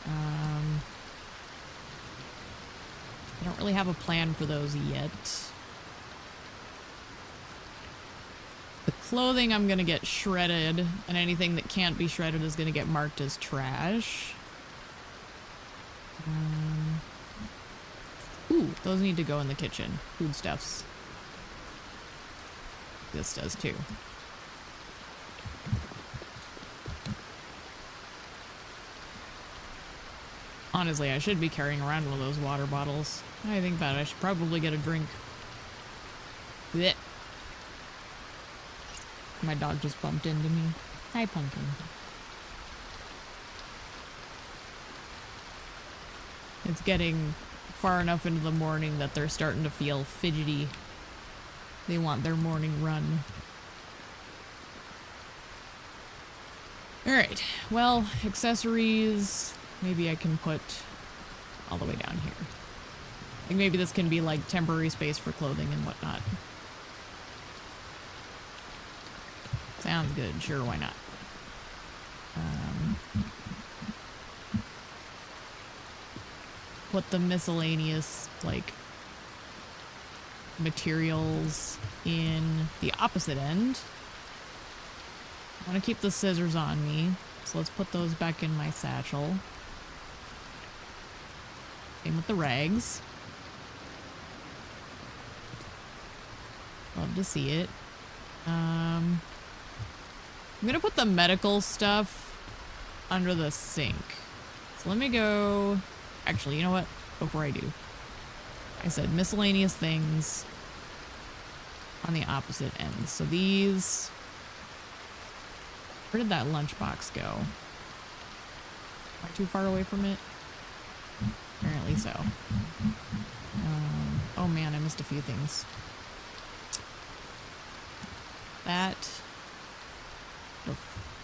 I don't really have a plan for those yet. The clothing I'm gonna get shredded, and anything that can't be shredded is gonna get marked as trash. Ooh, those need to go in the kitchen. Foodstuffs. This does too. Honestly, I should be carrying around one of those water bottles. I think that I should probably get a drink. Blech. My dog just bumped into me. Hi, Pumpkin. It's getting far enough into the morning that they're starting to feel fidgety. They want their morning run. Alright, well, accessories, maybe I can put all the way down here. I think maybe this can be like temporary space for clothing and whatnot. Sounds good, sure, why not? Put the miscellaneous, like, materials in the opposite end. I want to keep the scissors on me, so let's put those back in my satchel. Same with the rags. Love to see it. I'm gonna put the medical stuff under the sink. So let me go... Actually, you know what? Before I do, I said miscellaneous things on the opposite end. So these... Where did that lunchbox go? Am I too far away from it? Apparently so. Oh man, I missed a few things. That. The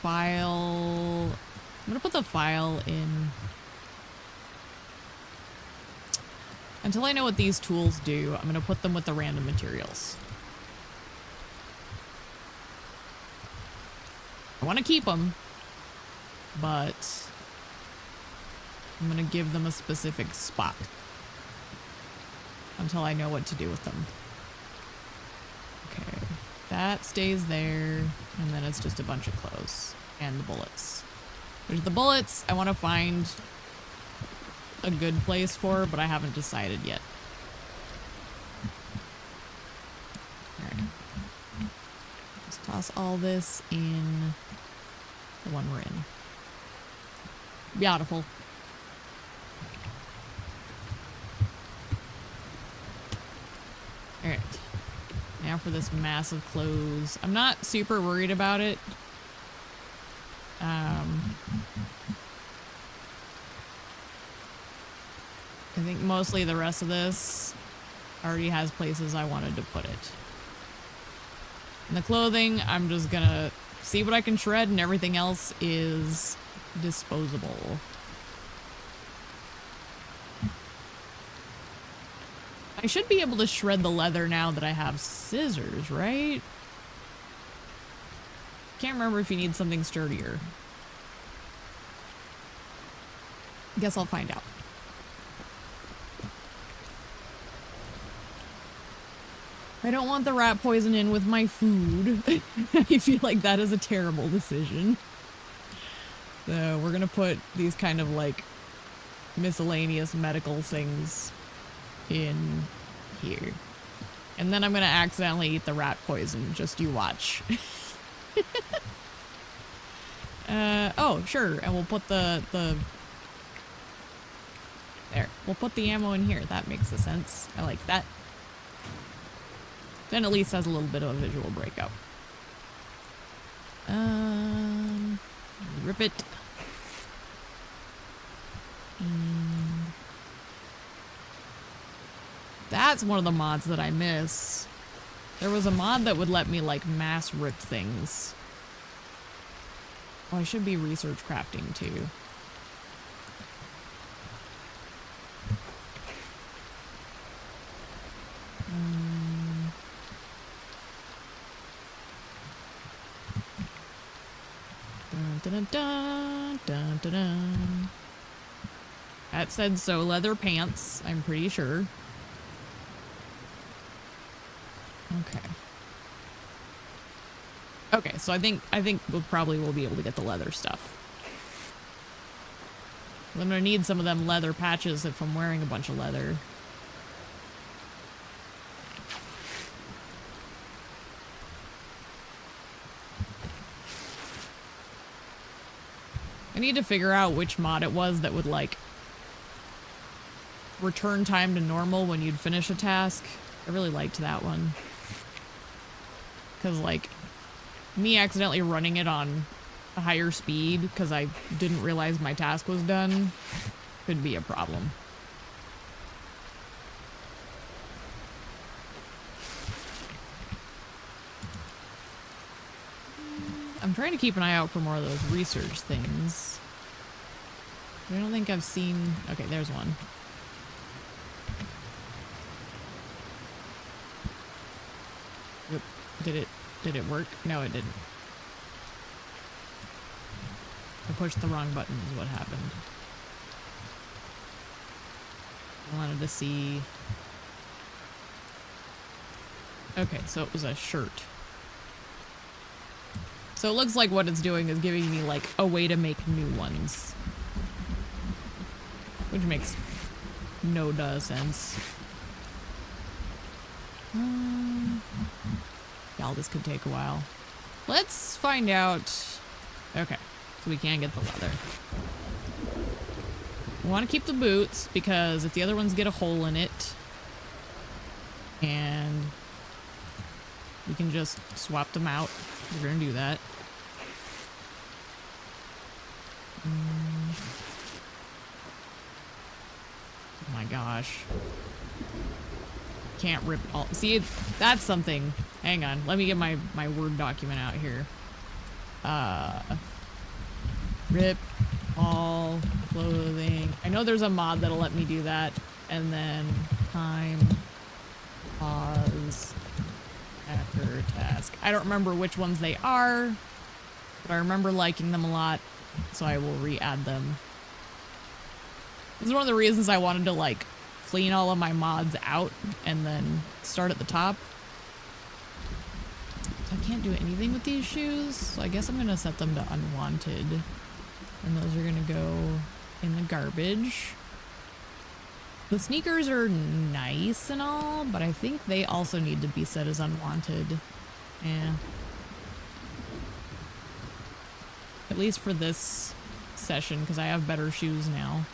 file. I'm gonna put the file in. Until I know what these tools do, I'm gonna put them with the random materials. I want to keep them, but I'm gonna give them a specific spot until I know what to do with them. Okay, that stays there, and then it's just a bunch of clothes and the bullets. There's the bullets I want to find a good place for, but I haven't decided yet. Alright. Let's toss all this in the one we're in. Beautiful. Alright. Now for this massive clothes. I'm not super worried about it. I think mostly the rest of this already has places I wanted to put it. And the clothing, I'm just gonna see what I can shred, and everything else is disposable. I should be able to shred the leather now that I have scissors, right? Can't remember if you need something sturdier. Guess I'll find out. I don't want the rat poison in with my food. I feel like that is a terrible decision. So we're gonna put these kind of like miscellaneous medical things in here. And then I'm gonna accidentally eat the rat poison. Just you watch. Oh, sure. And we'll put the there. We'll put the ammo in here. That makes sense. I like that. Then at least has a little bit of a visual breakout. Rip it. And that's one of the mods that I miss. There was a mod that would let me like mass rip things. Oh, I should be research crafting too. Dun, dun, dun, dun, dun. That said so leather pants, I'm pretty sure. Okay. Okay, so I think we'll probably be able to get the leather stuff. I'm gonna need some of them leather patches if I'm wearing a bunch of leather. I need to figure out which mod it was that would like return time to normal when you'd finish a task. I really liked that one. Because like me accidentally running it on a higher speed because I didn't realize my task was done could be a problem. I'm trying to keep an eye out for more of those research things. I don't think I've seen... Okay, there's one. Yep. Did it work? No, it didn't. I pushed the wrong button is what happened. I wanted to see... Okay, so it was a shirt. So it looks like what it's doing is giving me like a way to make new ones. Which makes no duh sense. Y'all, this could take a while. Let's find out. Okay, so we can get the leather. We want to keep the boots because if the other ones get a hole in it, and we can just swap them out. We're gonna do that. Oh my gosh. Can't rip all. See, that's something. Hang on. Let me get my Word document out here. Rip all clothing. I know there's a mod that'll let me do that. And then time pause after task. I don't remember which ones they are, but I remember liking them a lot, so I will re-add them. This is one of the reasons I wanted to like clean all of my mods out and then start at the top. I can't do anything with these shoes, so I guess I'm gonna set them to unwanted. And those are gonna go in the garbage. The sneakers are nice and all, but I think they also need to be set as unwanted. Yeah. At least for this session, because I have better shoes now.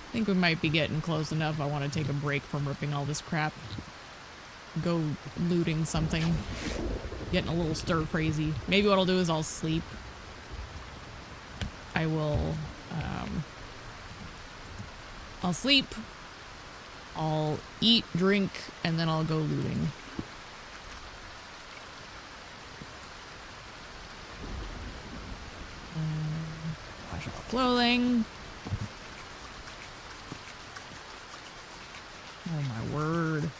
I think we might be getting close enough. I want to take a break from ripping all this crap. Go looting something. Getting a little stir crazy. Maybe what I'll do is I'll sleep. I will, I'll sleep. I'll eat, drink, and then I'll go looting. Wash all clothing. Oh my word.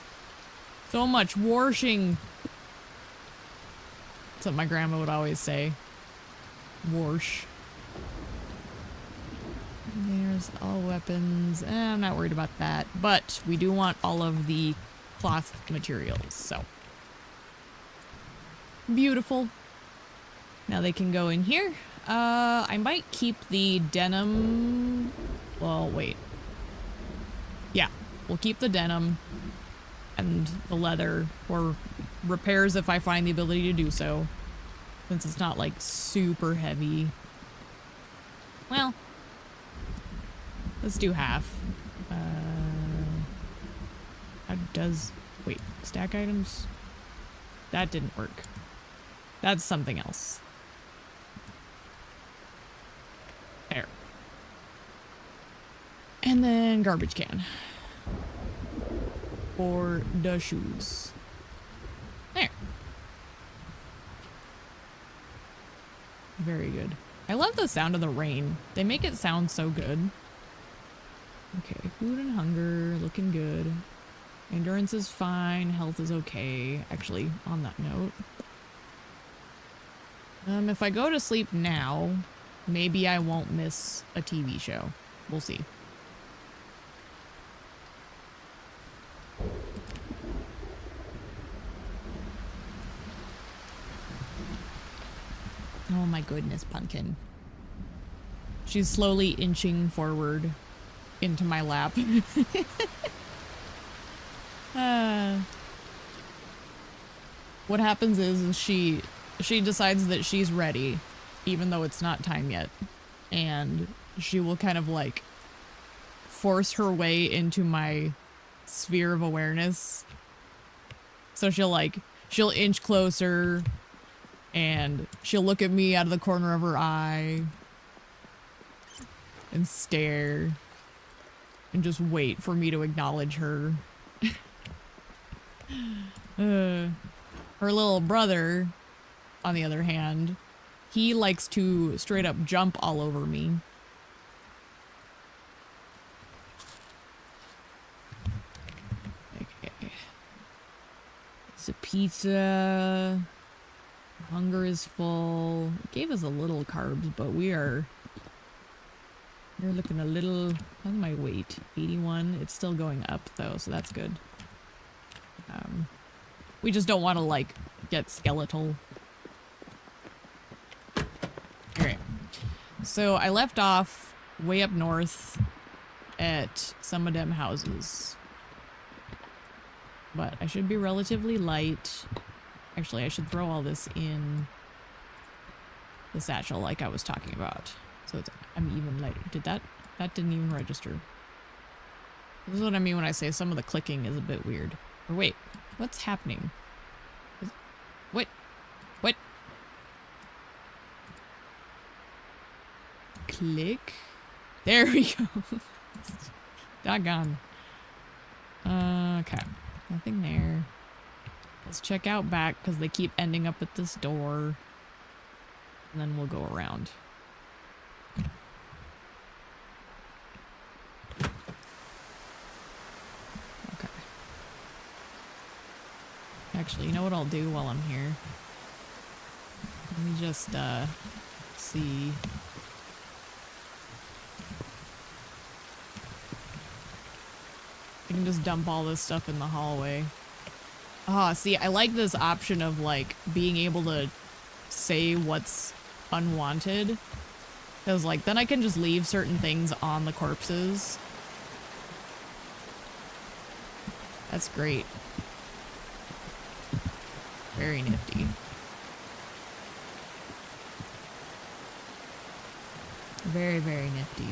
So much washing. That's what my grandma would always say. Wash. There's all weapons. I'm not worried about that. But we do want all of the cloth materials, so. Beautiful. Now they can go in here. I might keep the denim. Well, wait. Yeah, we'll keep the denim and the leather for repairs if I find the ability to do so. Since it's not like super heavy. Well, let's do half. How does... Wait, stack items? That didn't work. That's something else. There. And then garbage can. For the shoes. There. Very good. I love the sound of the rain. They make it sound so good. Okay, food and hunger, looking good. Endurance is fine, health is okay. Actually, on that note. If I go to sleep now, maybe I won't miss a TV show. We'll see. Oh my goodness, Pumpkin. She's slowly inching forward into my lap. What happens is she decides that she's ready, even though it's not time yet. And she will kind of like force her way into my sphere of awareness. So she'll inch closer and she'll look at me out of the corner of her eye and stare and just wait for me to acknowledge her. Her little brother, on the other hand, he likes to straight up jump all over me. Okay. It's a pizza. Hunger is full. It gave us a little carbs, but we're looking a little... How's my weight? 81. It's still going up though, so that's good. We just don't want to like get skeletal. Alright. So I left off way up north at some of them houses. But I should be relatively light. Actually, I should throw all this in the satchel like I was talking about. So it's, I'm even lighter. That didn't even register. This is what I mean when I say some of the clicking is a bit weird. Or wait, what's happening? What? Click. There we go. Doggone. Okay. Nothing there. Let's check out back because they keep ending up at this door. And then we'll go around. Okay. Actually, you know what I'll do while I'm here? Let me just, see. I can just dump all this stuff in the hallway. Ah, see, I like this option of, like, being able to say what's unwanted. Because, like, then I can just leave certain things on the corpses. That's great. Very nifty. Very, very nifty.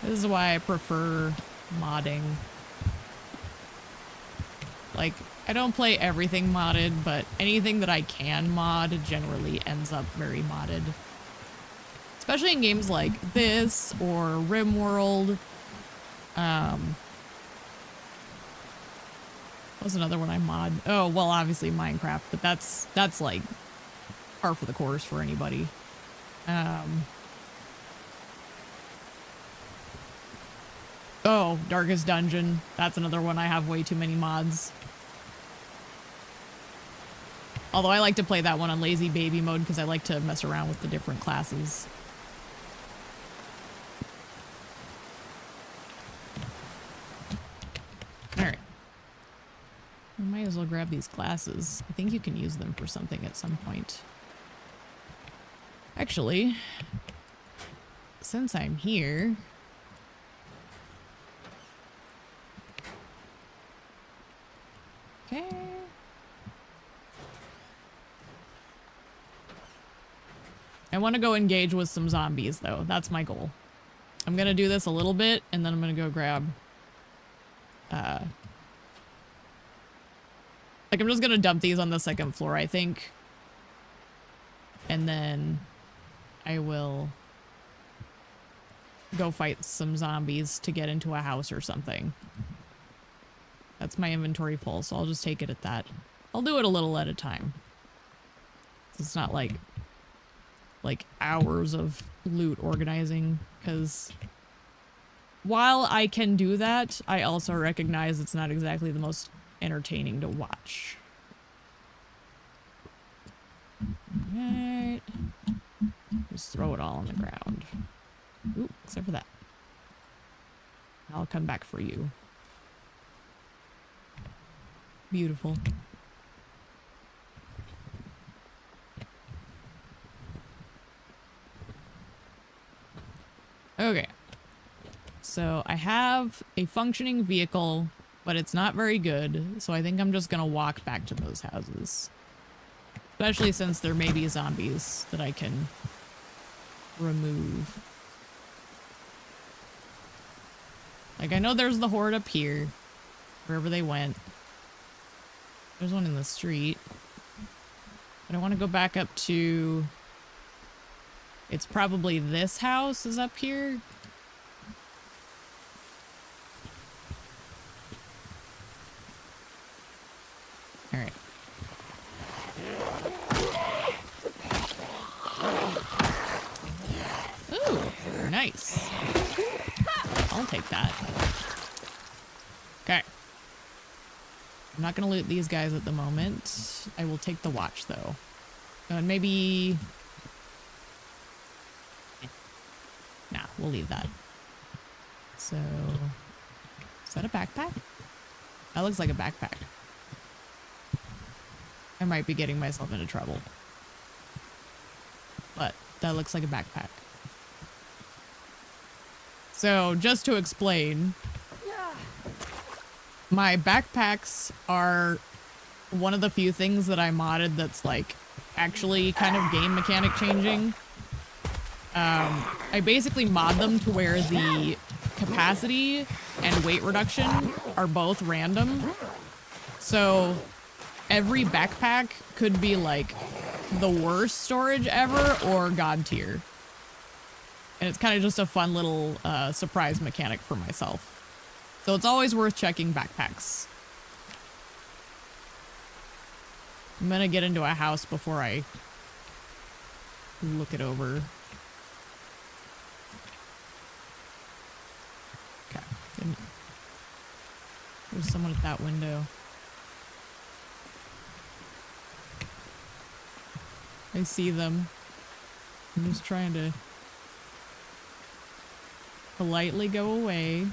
This is why I prefer modding. Like, I don't play everything modded, but anything that I can mod generally ends up very modded. Especially in games like this or RimWorld. What's another one I mod? Oh, well, obviously Minecraft, but that's like par for the course for anybody. Oh, Darkest Dungeon. That's another one I have way too many mods. Although I like to play that one on lazy baby mode because I like to mess around with the different classes. Alright. I might as well grab these glasses. I think you can use them for something at some point. Actually, since I'm here... Okay. I want to go engage with some zombies, though. That's my goal. I'm going to do this a little bit, and then I'm going to go grab... Like, I'm just going to dump these on the second floor, I think. And then I will go fight some zombies to get into a house or something. That's my inventory full, so I'll just take it at that. I'll do it a little at a time. It's not like hours of loot organizing, because while I can do that, I also recognize it's not exactly the most entertaining to watch. Alright. Just throw it all on the ground. Ooh, except for that. I'll come back for you. Beautiful. Okay. So I have a functioning vehicle, but it's not very good, so I think I'm just gonna walk back to those houses. Especially since there may be zombies that I can remove. Like, I know there's the horde up here, wherever they went. There's one in the street. But I want to go back up to... It's probably this house is up here. Alright. Ooh, nice. I'll take that. Okay. I'm not gonna loot these guys at the moment. I will take the watch, though. And maybe... Nah, we'll leave that. So... Is that a backpack? That looks like a backpack. I might be getting myself into trouble. But that looks like a backpack. So, just to explain... My backpacks are one of the few things that I modded that's like actually kind of game mechanic changing. I basically mod them to where the capacity and weight reduction are both random. So every backpack could be like the worst storage ever or god tier. And it's kind of just a fun little surprise mechanic for myself. So it's always worth checking backpacks. I'm gonna get into a house before I look it over. Okay. There's someone at that window. I see them. I'm just trying to politely go away.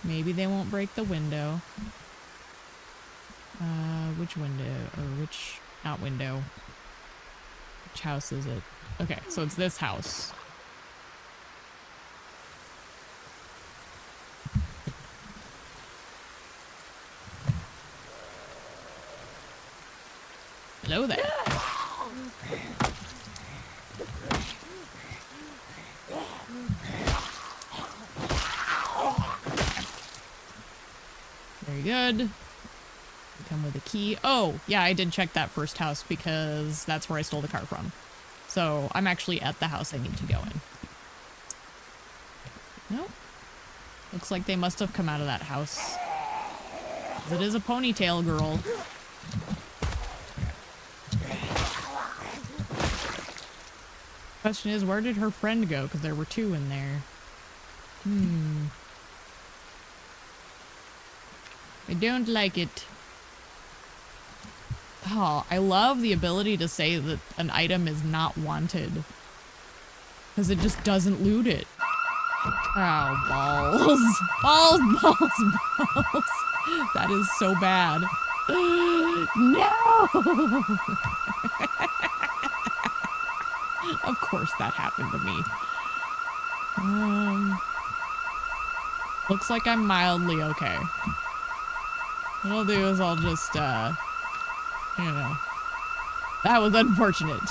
Maybe they won't break the window. Which window? Or which... not window. Which house is it? Okay, so it's this house. Hello there. Very good. Come with a key. Oh, yeah, I did check that first house because that's where I stole the car from. So I'm actually at the house I need to go in. Nope. Looks like they must have come out of that house. It is a ponytail girl. Question is, where did her friend go? Because there were two in there. I don't like it. Oh, I love the ability to say that an item is not wanted. Because it just doesn't loot it. Oh, balls. Balls, balls, balls. That is so bad. No! Of course that happened to me. Looks like I'm mildly okay. What I'll do is I'll just, you know. That was unfortunate.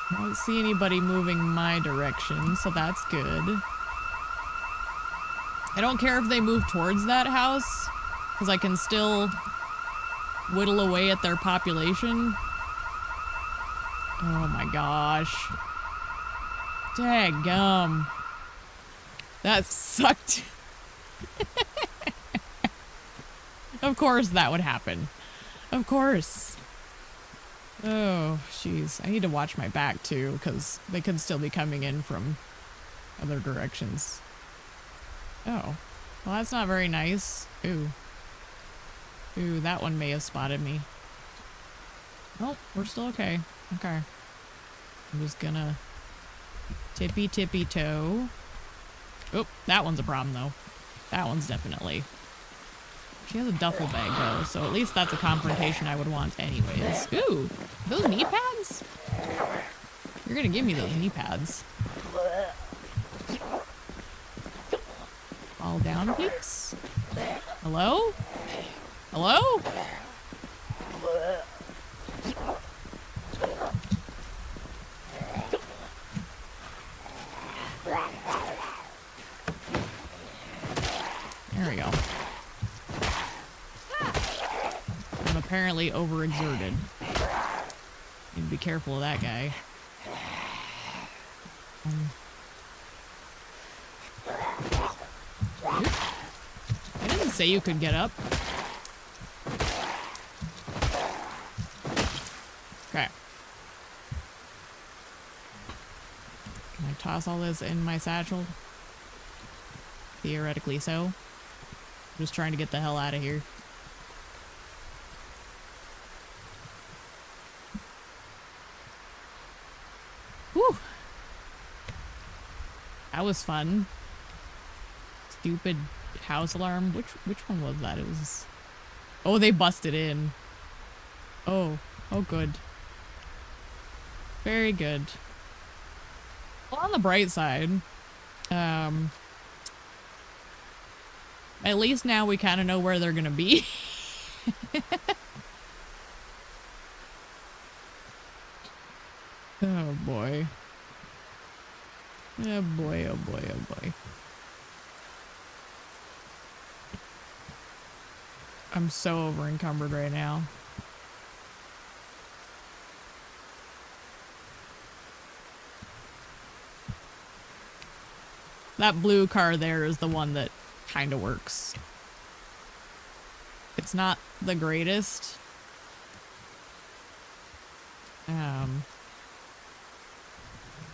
I don't see anybody moving my direction, so that's good. I don't care if they move towards that house, because I can still whittle away at their population. Oh my gosh. Daggum. That sucked. Of course that would happen. Of course. Oh, jeez. I need to watch my back too, because they could still be coming in from other directions. Oh. Well, that's not very nice. Ooh. Ooh, that one may have spotted me. Oh, we're still okay. Okay. I'm just gonna tippy toe. Oh, that one's a problem though. That one's definitely. She has a duffel bag though, so at least that's a confrontation I would want anyways. Ooh, those knee pads? You're gonna give me those knee pads. Fall down, please. Hello? Hello? There we go. I'm apparently overexerted. Need to be careful of that guy. I didn't say you could get up. Okay. Can I toss all this in my satchel? Theoretically so. I'm just trying to get the hell out of here. Whew. That was fun. Stupid house alarm. Which one was that? It was... Oh, they busted in. Oh. Oh, good. Very good. What? On the bright side, at least now we kind of know where they're gonna be. Oh boy. Oh boy, oh boy, oh boy. I'm so over encumbered right now. That blue car there is the one that kind of works. It's not the greatest.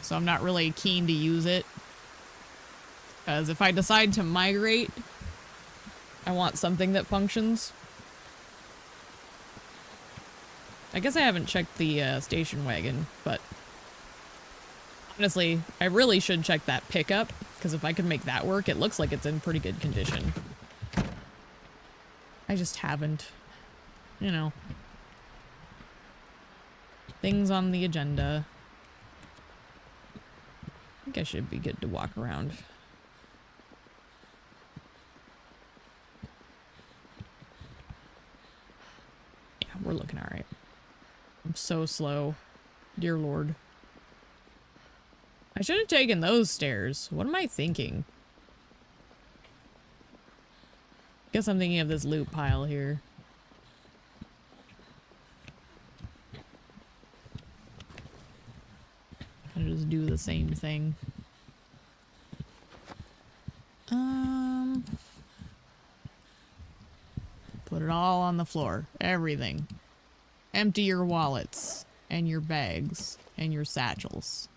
So I'm not really keen to use it. Because if I decide to migrate, I want something that functions. I guess I haven't checked the station wagon, but honestly, I really should check that pickup, because if I can make that work, it looks like it's in pretty good condition. I just haven't. You know. Things on the agenda. I think I should be good to walk around. Yeah, we're looking alright. I'm so slow. Dear Lord. I should have taken those stairs. What am I thinking? Guess I'm thinking of this loot pile here. I'll just do the same thing. Put it all on the floor. Everything. Empty your wallets and your bags and your satchels.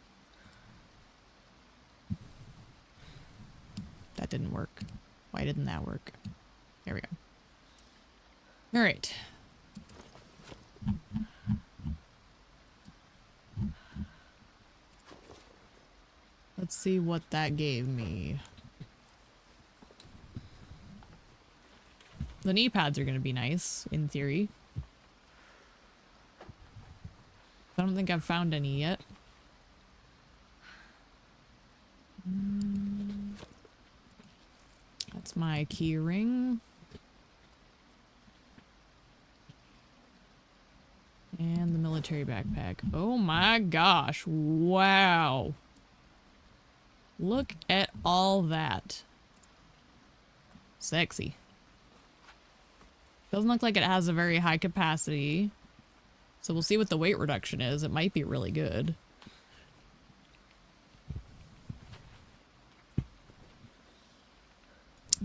That didn't work. Why didn't that work? There we go. All right. Let's see what that gave me. The knee pads are going to be nice, in theory. I don't think I've found any yet. That's my key ring. And the military backpack. Oh my gosh. Wow. Look at all that. Sexy. Doesn't look like it has a very high capacity. So we'll see what the weight reduction is. It might be really good.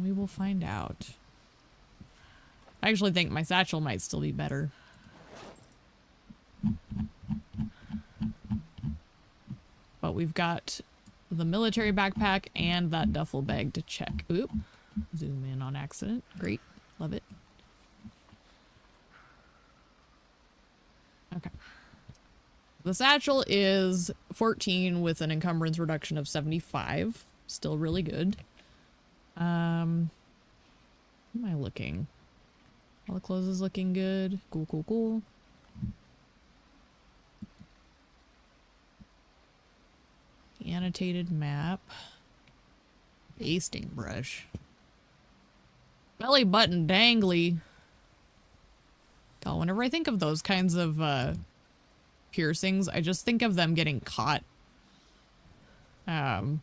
We will find out. I actually think my satchel might still be better. But we've got the military backpack and that duffel bag to check. Oop. Zoom in on accident. Great. Love it. Okay. The satchel is 14 with an encumbrance reduction of 75. Still really good. How am I looking? All the clothes is looking good. Cool, cool, cool. Annotated map. Basting brush. Belly button dangly. God, whenever I think of those kinds of piercings, I just think of them getting caught. And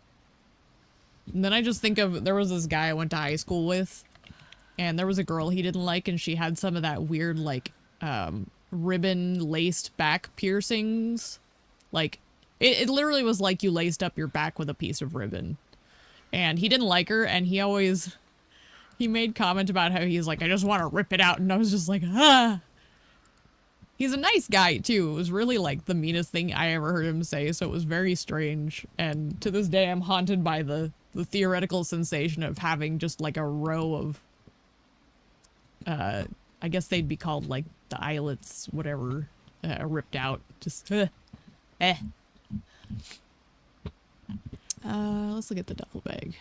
then I just think of, there was this guy I went to high school with, and there was a girl he didn't like, and she had some of that weird, like, ribbon laced back piercings. Like, it literally was like you laced up your back with a piece of ribbon. And he didn't like her, and he made comment about how he's like, I just want to rip it out, and I was just like, ah. He's a nice guy, too. It was really, like, the meanest thing I ever heard him say, so it was very strange. And to this day, I'm haunted by the theoretical sensation of having just, like, a row of, I guess they'd be called, like, the eyelets, whatever, ripped out. Just, let's look at the duffel bag.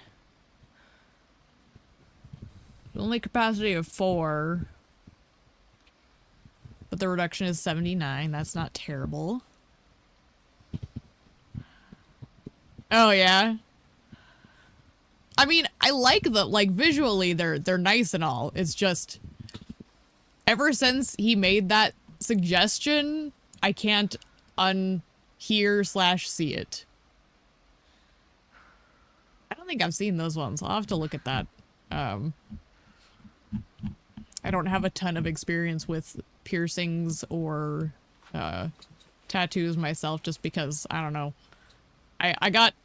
Only capacity of 4. But the reduction is 79. That's not terrible. Oh yeah. I mean, I like the like visually they're nice and all. It's just ever since he made that suggestion, I can't unhear/see it. I don't think I've seen those ones. I'll have to look at that. I don't have a ton of experience with piercings or tattoos myself, just because I don't know. I got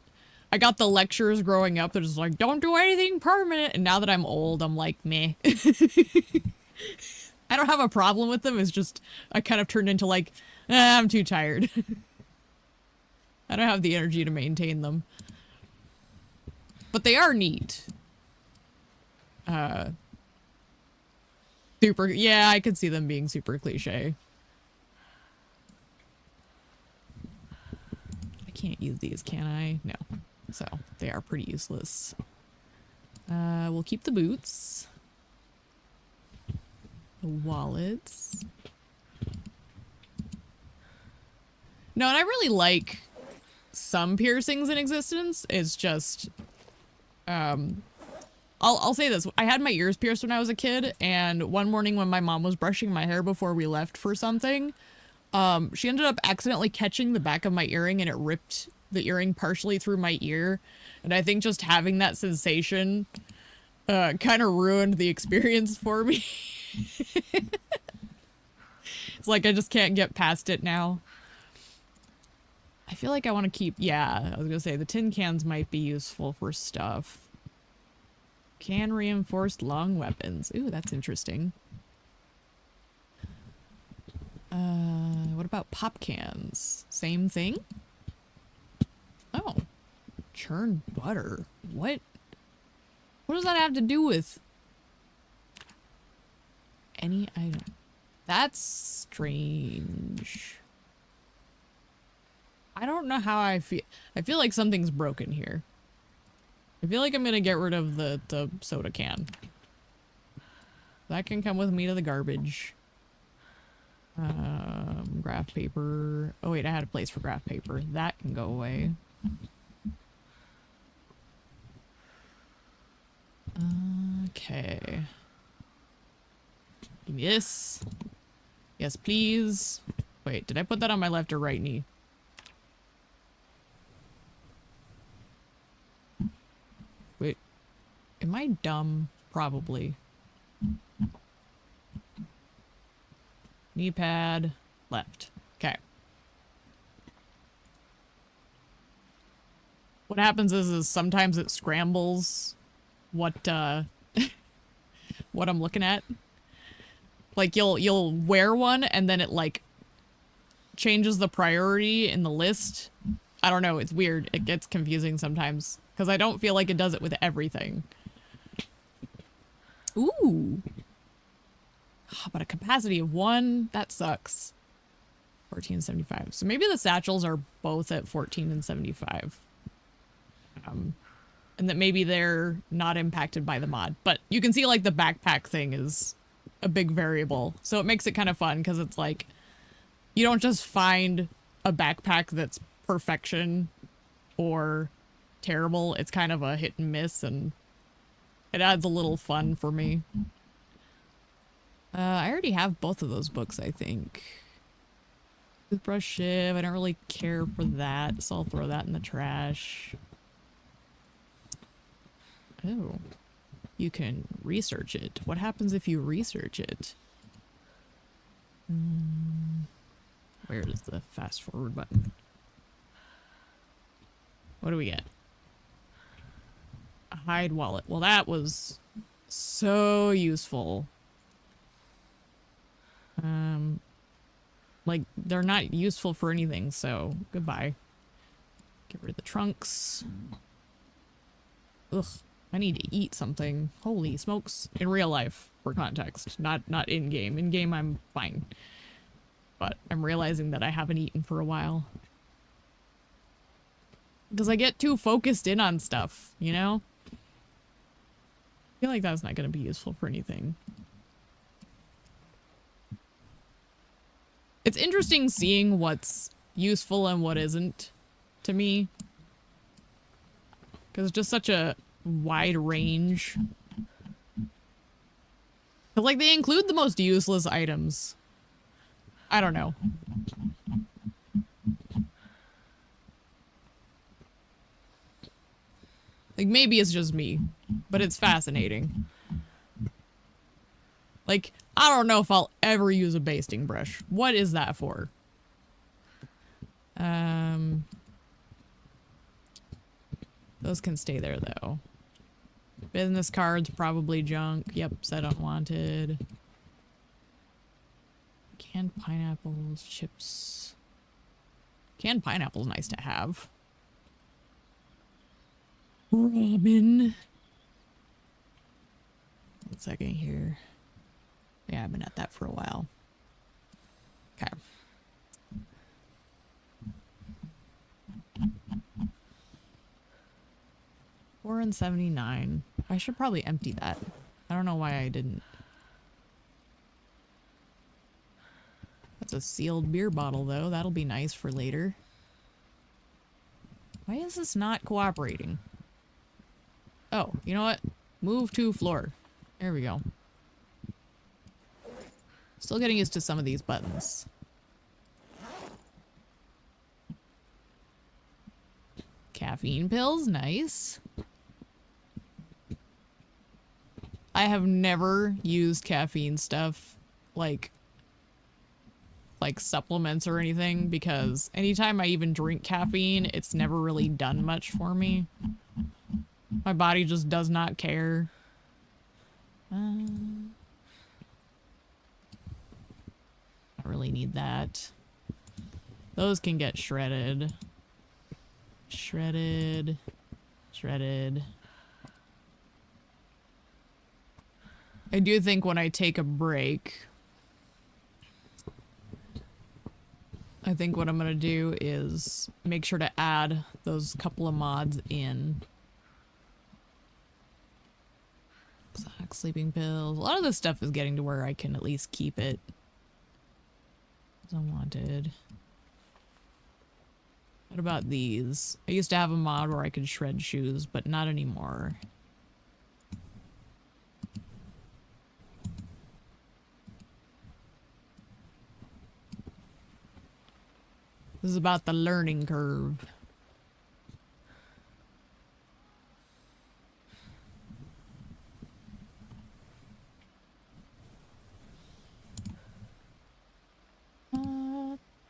the lectures growing up that was like, don't do anything permanent, and now that I'm old, I'm like, meh. I don't have a problem with them. It's just I kind of turned into like, I'm too tired. I don't have the energy to maintain them. But they are neat. Super, yeah, I could see them being super cliche. I can't use these, can I? No. So, they are pretty useless. We'll keep the boots. The wallets. No, and I really like some piercings in existence. It's just, I'll say this. I had my ears pierced when I was a kid, and one morning when my mom was brushing my hair before we left for something, she ended up accidentally catching the back of my earring, and it ripped the earring partially through my ear. And I think just having that sensation kind of ruined the experience for me. It's like I just can't get past it now. I feel like I want to keep, yeah, I was gonna say the tin cans might be useful for stuff. Can reinforce long weapons. Ooh, that's interesting. What about pop cans? Same thing? Oh. Churn butter. What? What does that have to do with any item? That's strange. I don't know how I feel. I feel like something's broken here. I feel like I'm gonna get rid of the soda can. That can come with me to the garbage. Graph paper. Oh wait, I had a place for graph paper. That can go away. Okay. Give me this. Yes, please. Wait, did I put that on my left or right knee? Wait, am I dumb? Probably. Knee pad, left. Okay. What happens is sometimes it scrambles what what I'm looking at. Like you'll wear one and then it like changes the priority in the list. I don't know, it's weird. It gets confusing sometimes because I don't feel like it does it with everything. Ooh. But a capacity of 1, that sucks. 1475. So maybe the satchels are both at 14 and 75. And that maybe they're not impacted by the mod. But you can see like the backpack thing is a big variable. So it makes it kind of fun because it's like you don't just find a backpack that's perfection or terrible. It's kind of a hit and miss, and it adds a little fun for me. I already have both of those books, I think. Toothbrush shiv, I don't really care for that, so I'll throw that in the trash. Oh, you can research it. What happens if you research it? Where is the fast forward button? What do we get? A hide wallet. Well, that was so useful. Like, they're not useful for anything, so goodbye. Get rid of the trunks. Ugh, I need to eat something. Holy smokes. In real life, for context. Not in-game. In-game, I'm fine. But I'm realizing that I haven't eaten for a while. Because I get too focused in on stuff, you know? I feel like that's not going to be useful for anything. It's interesting seeing what's useful and what isn't to me. Because it's just such a wide range. But, like, they include the most useless items. I don't know. Like, maybe it's just me, but it's fascinating. Like, I don't know if I'll ever use a basting brush. What is that for? Those can stay there, though. Business cards, probably junk. Yep, set unwanted. Canned pineapples, chips. Canned pineapple's nice to have. Robin. 1 second here. Yeah, I've been at that for a while. Okay. $4.79. I should probably empty that. I don't know why I didn't. That's a sealed beer bottle, though. That'll be nice for later. Why is this not cooperating? Oh, you know what? Move to floor. There we go. Still getting used to some of these buttons. Caffeine pills, nice. I have never used caffeine stuff like supplements or anything, because anytime I even drink caffeine, it's never really done much for me. My body just does not care. I don't really need that. Those can get shredded. Shredded. Shredded. I do think when I take a break, I think what I'm gonna do is make sure to add those couple of mods in. Sock, sleeping pills. A lot of this stuff is getting to where I can at least keep it. Unwanted. What about these? I used to have a mod where I could shred shoes, but not anymore. This is about the learning curve.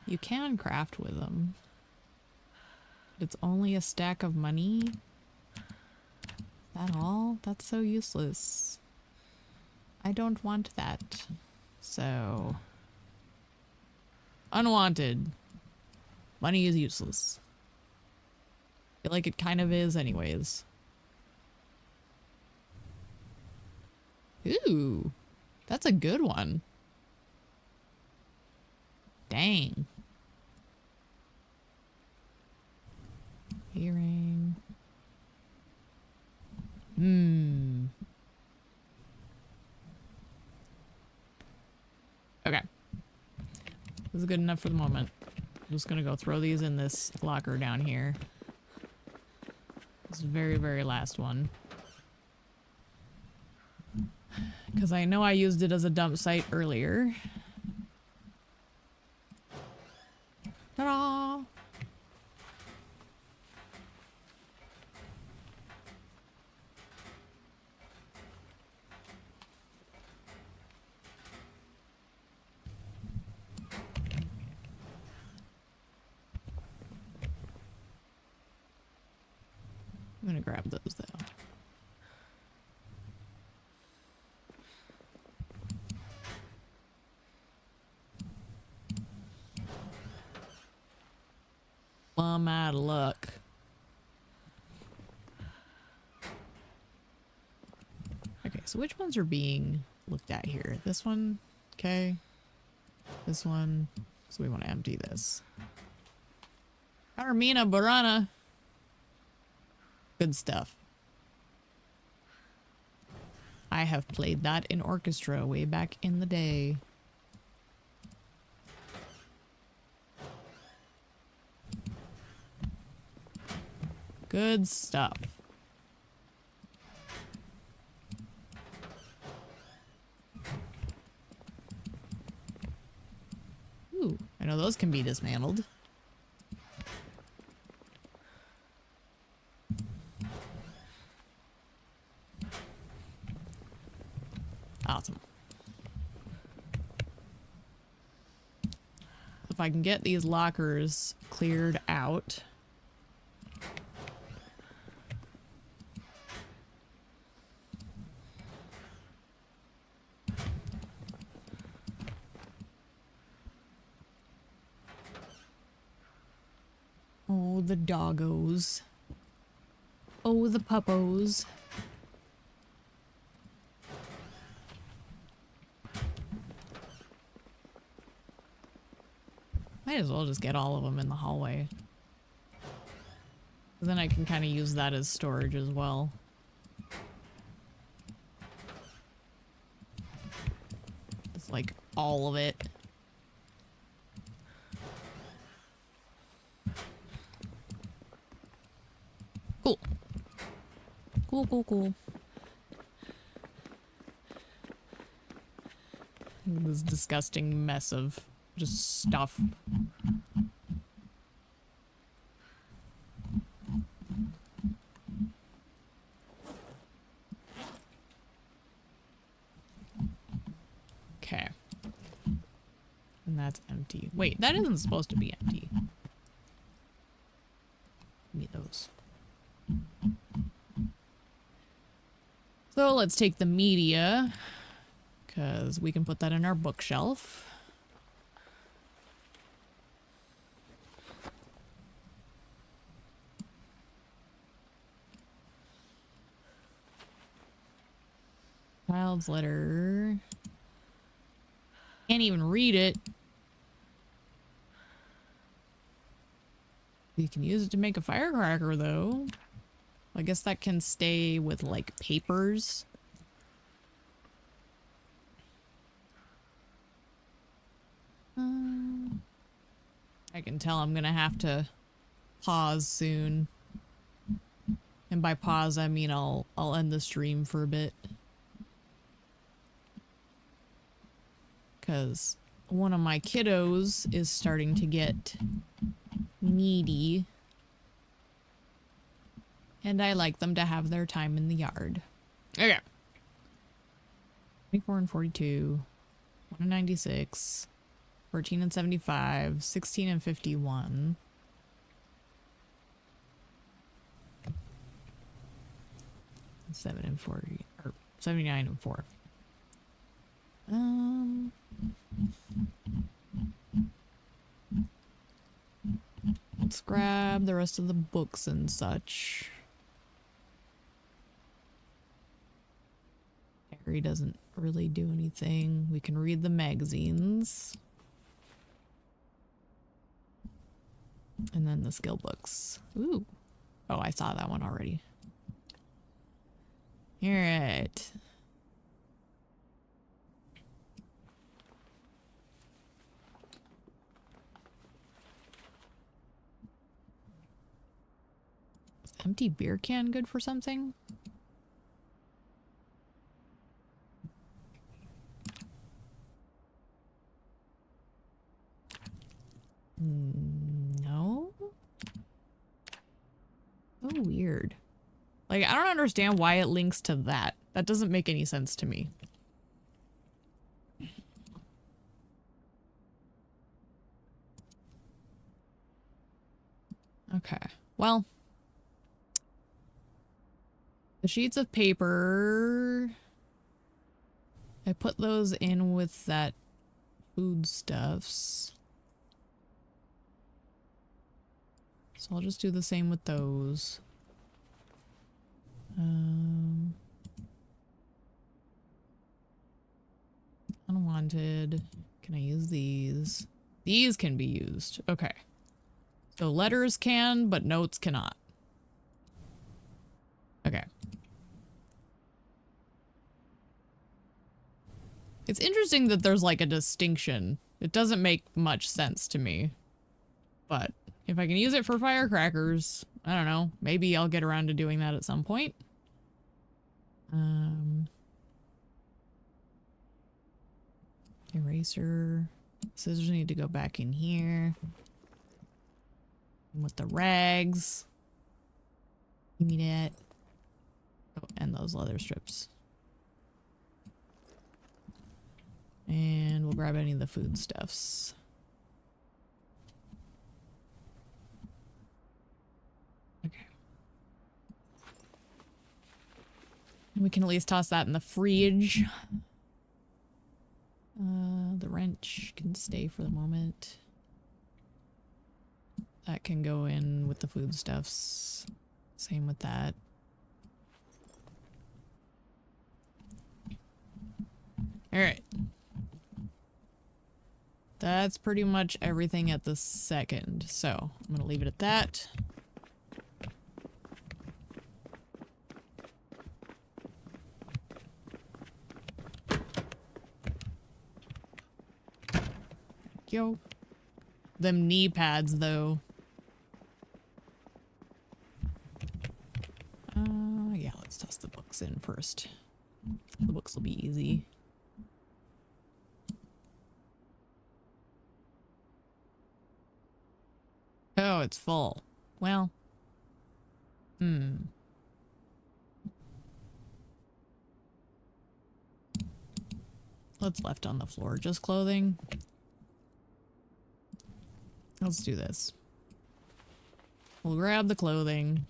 You can craft with them. But it's only a stack of money? That all? That's so useless. I don't want that. So... unwanted. Money is useless. I feel like it kind of is anyways. Ooh. That's a good one. Dang. Earring. Okay. This is good enough for the moment. I'm just gonna go throw these in this locker down here. This very, very last one. Because I know I used it as a dump site earlier. Ta-da! I'm gonna grab those though. I'm out of luck. Okay, so which ones are being looked at here? This one? Okay. This one. So we want to empty this. Carmina Burana. Good stuff. I have played that in orchestra way back in the day. Good stuff. know those can be dismantled. Awesome. If I can get these lockers cleared out. Oh, the doggos. Oh, the puppos. Might as well just get all of them in the hallway. Then I can kind of use that as storage as well. It's like all of it. Cool. Cool, cool, cool. This disgusting mess of just stuff. Okay. And that's empty. Wait, that isn't supposed to be empty. Give me those. So let's take the media, because we can put that in our bookshelf. Child's letter. Can't even read it. You can use it to make a firecracker, though. I guess that can stay with, like, papers. I can tell I'm gonna have to pause soon. And by pause, I mean I'll end the stream for a bit. Because one of my kiddos is starting to get needy. And I like them to have their time in the yard. Okay. 24 and 42. 1 and 96. 14 and 75. 16 and 51. And 7 and 40. Or 79 and 4. Let's grab the rest of the books and such. Harry doesn't really do anything. We can read the magazines. And then the skill books. Ooh. Oh, I saw that one already. All right. Is empty beer can good for something? No? So weird. Like, I don't understand why it links to that. That doesn't make any sense to me. Okay. Well. The sheets of paper. I put those in with that foodstuffs. So I'll just do the same with those. Unwanted. Can I use these? These can be used. Okay. So letters can, but notes cannot. Okay. It's interesting that there's like a distinction. It doesn't make much sense to me. But if I can use it for firecrackers, I don't know. Maybe I'll get around to doing that at some point. Eraser. Scissors need to go back in here. And with the rags. Give me that. Oh, and those leather strips. And we'll grab any of the foodstuffs. Okay. We can at least toss that in the fridge. The wrench can stay for the moment. That can go in with the foodstuffs. Same with that. Alright. That's pretty much everything at the second. So, I'm gonna leave it at that. Yo. Them knee pads, though. Yeah, let's toss the books in first. The books will be easy. Oh, it's full. Well. What's left on the floor? Just clothing? Let's do this. We'll grab the clothing.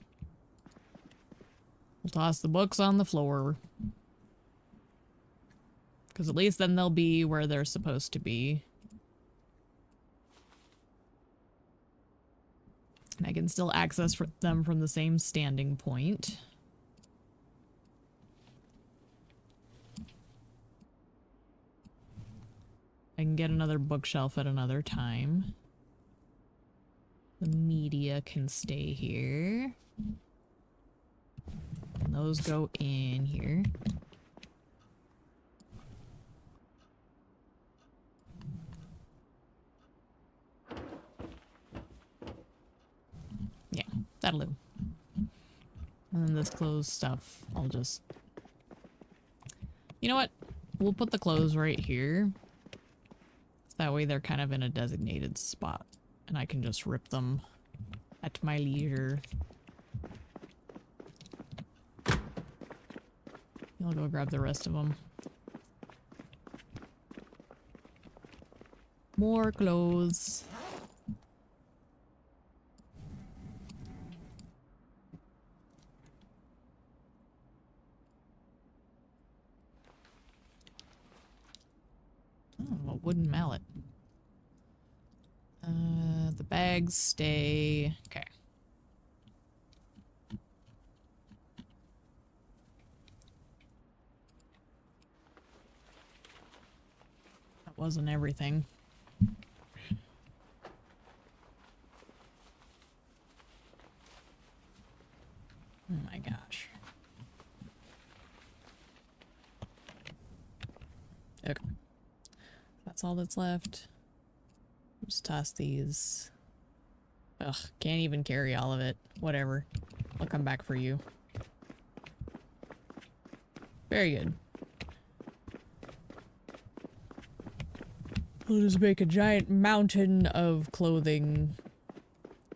We'll toss the books on the floor. Because at least then they'll be where they're supposed to be. And I can still access them from the same standing point. I can get another bookshelf at another time. The media can stay here. And those go in here. Yeah, that'll do. And then this clothes stuff, I'll just... You know what? We'll put the clothes right here. So that way they're kind of in a designated spot. And I can just rip them at my leisure. I'll go grab the rest of them. More clothes. Oh, a wooden mallet. The bags stay. Okay. That wasn't everything. Oh my gosh. Okay. That's all that's left. Just toss these. Ugh, can't even carry all of it. Whatever. I'll come back for you. Very good. We'll just make a giant mountain of clothing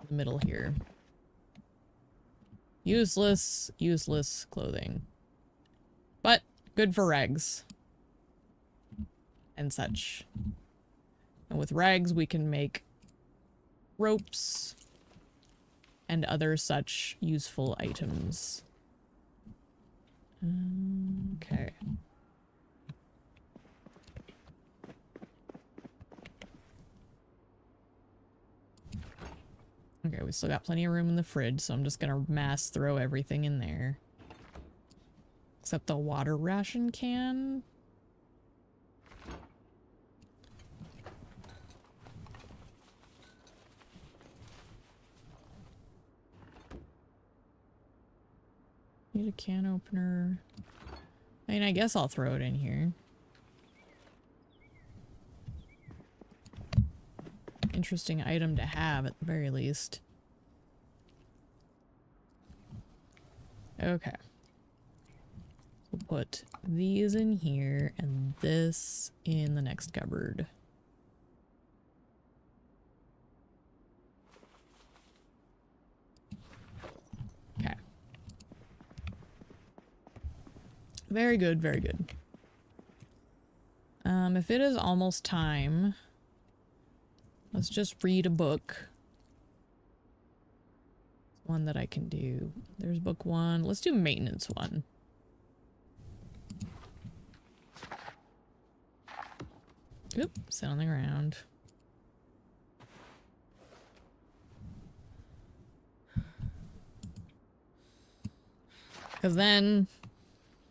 in the middle here. Useless, useless clothing. But good for rags. And such. And with rags we can make ropes and other such useful items. Okay. Okay, we still got plenty of room in the fridge, so I'm just gonna mass throw everything in there. Except the water ration can. Need a can opener. I mean, I guess I'll throw it in here. Interesting item to have at the very least. Okay. We'll put these in here and this in the next cupboard. Very good, very good. If it is almost time, let's just read a book. One that I can do. There's book 1. Let's do maintenance 1. Oop, sit on the ground. Because then,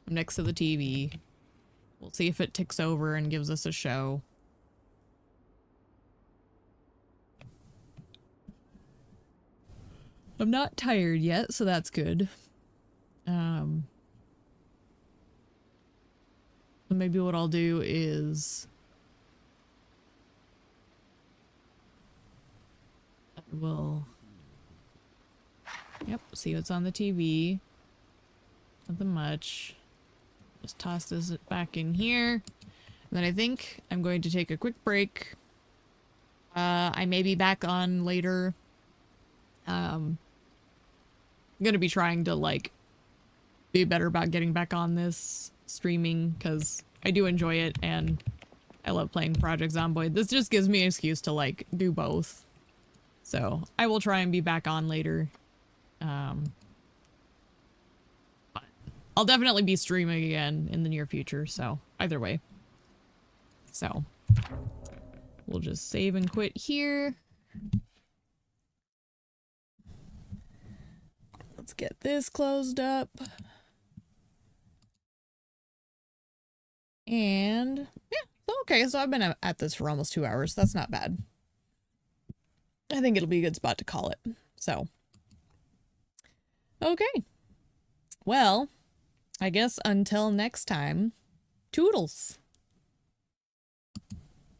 next to the TV, we'll see if it ticks over and gives us a show. I'm not tired yet, so that's good. Maybe what I'll do is we'll see what's on the TV. Nothing much. Just toss this back in here. And then I think I'm going to take a quick break. I may be back on later. I'm gonna be trying to like be better about getting back on this streaming because I do enjoy it and I love playing Project Zomboid. This just gives me an excuse to like do both. So I will try and be back on later. But I'll definitely be streaming again in the near future. So either way. So we'll just save and quit here. Let's get this closed up. And yeah, okay, so I've been at this for almost 2 hours. That's not bad. I think it'll be a good spot to call it. So, okay. Well, I guess until next time, toodles.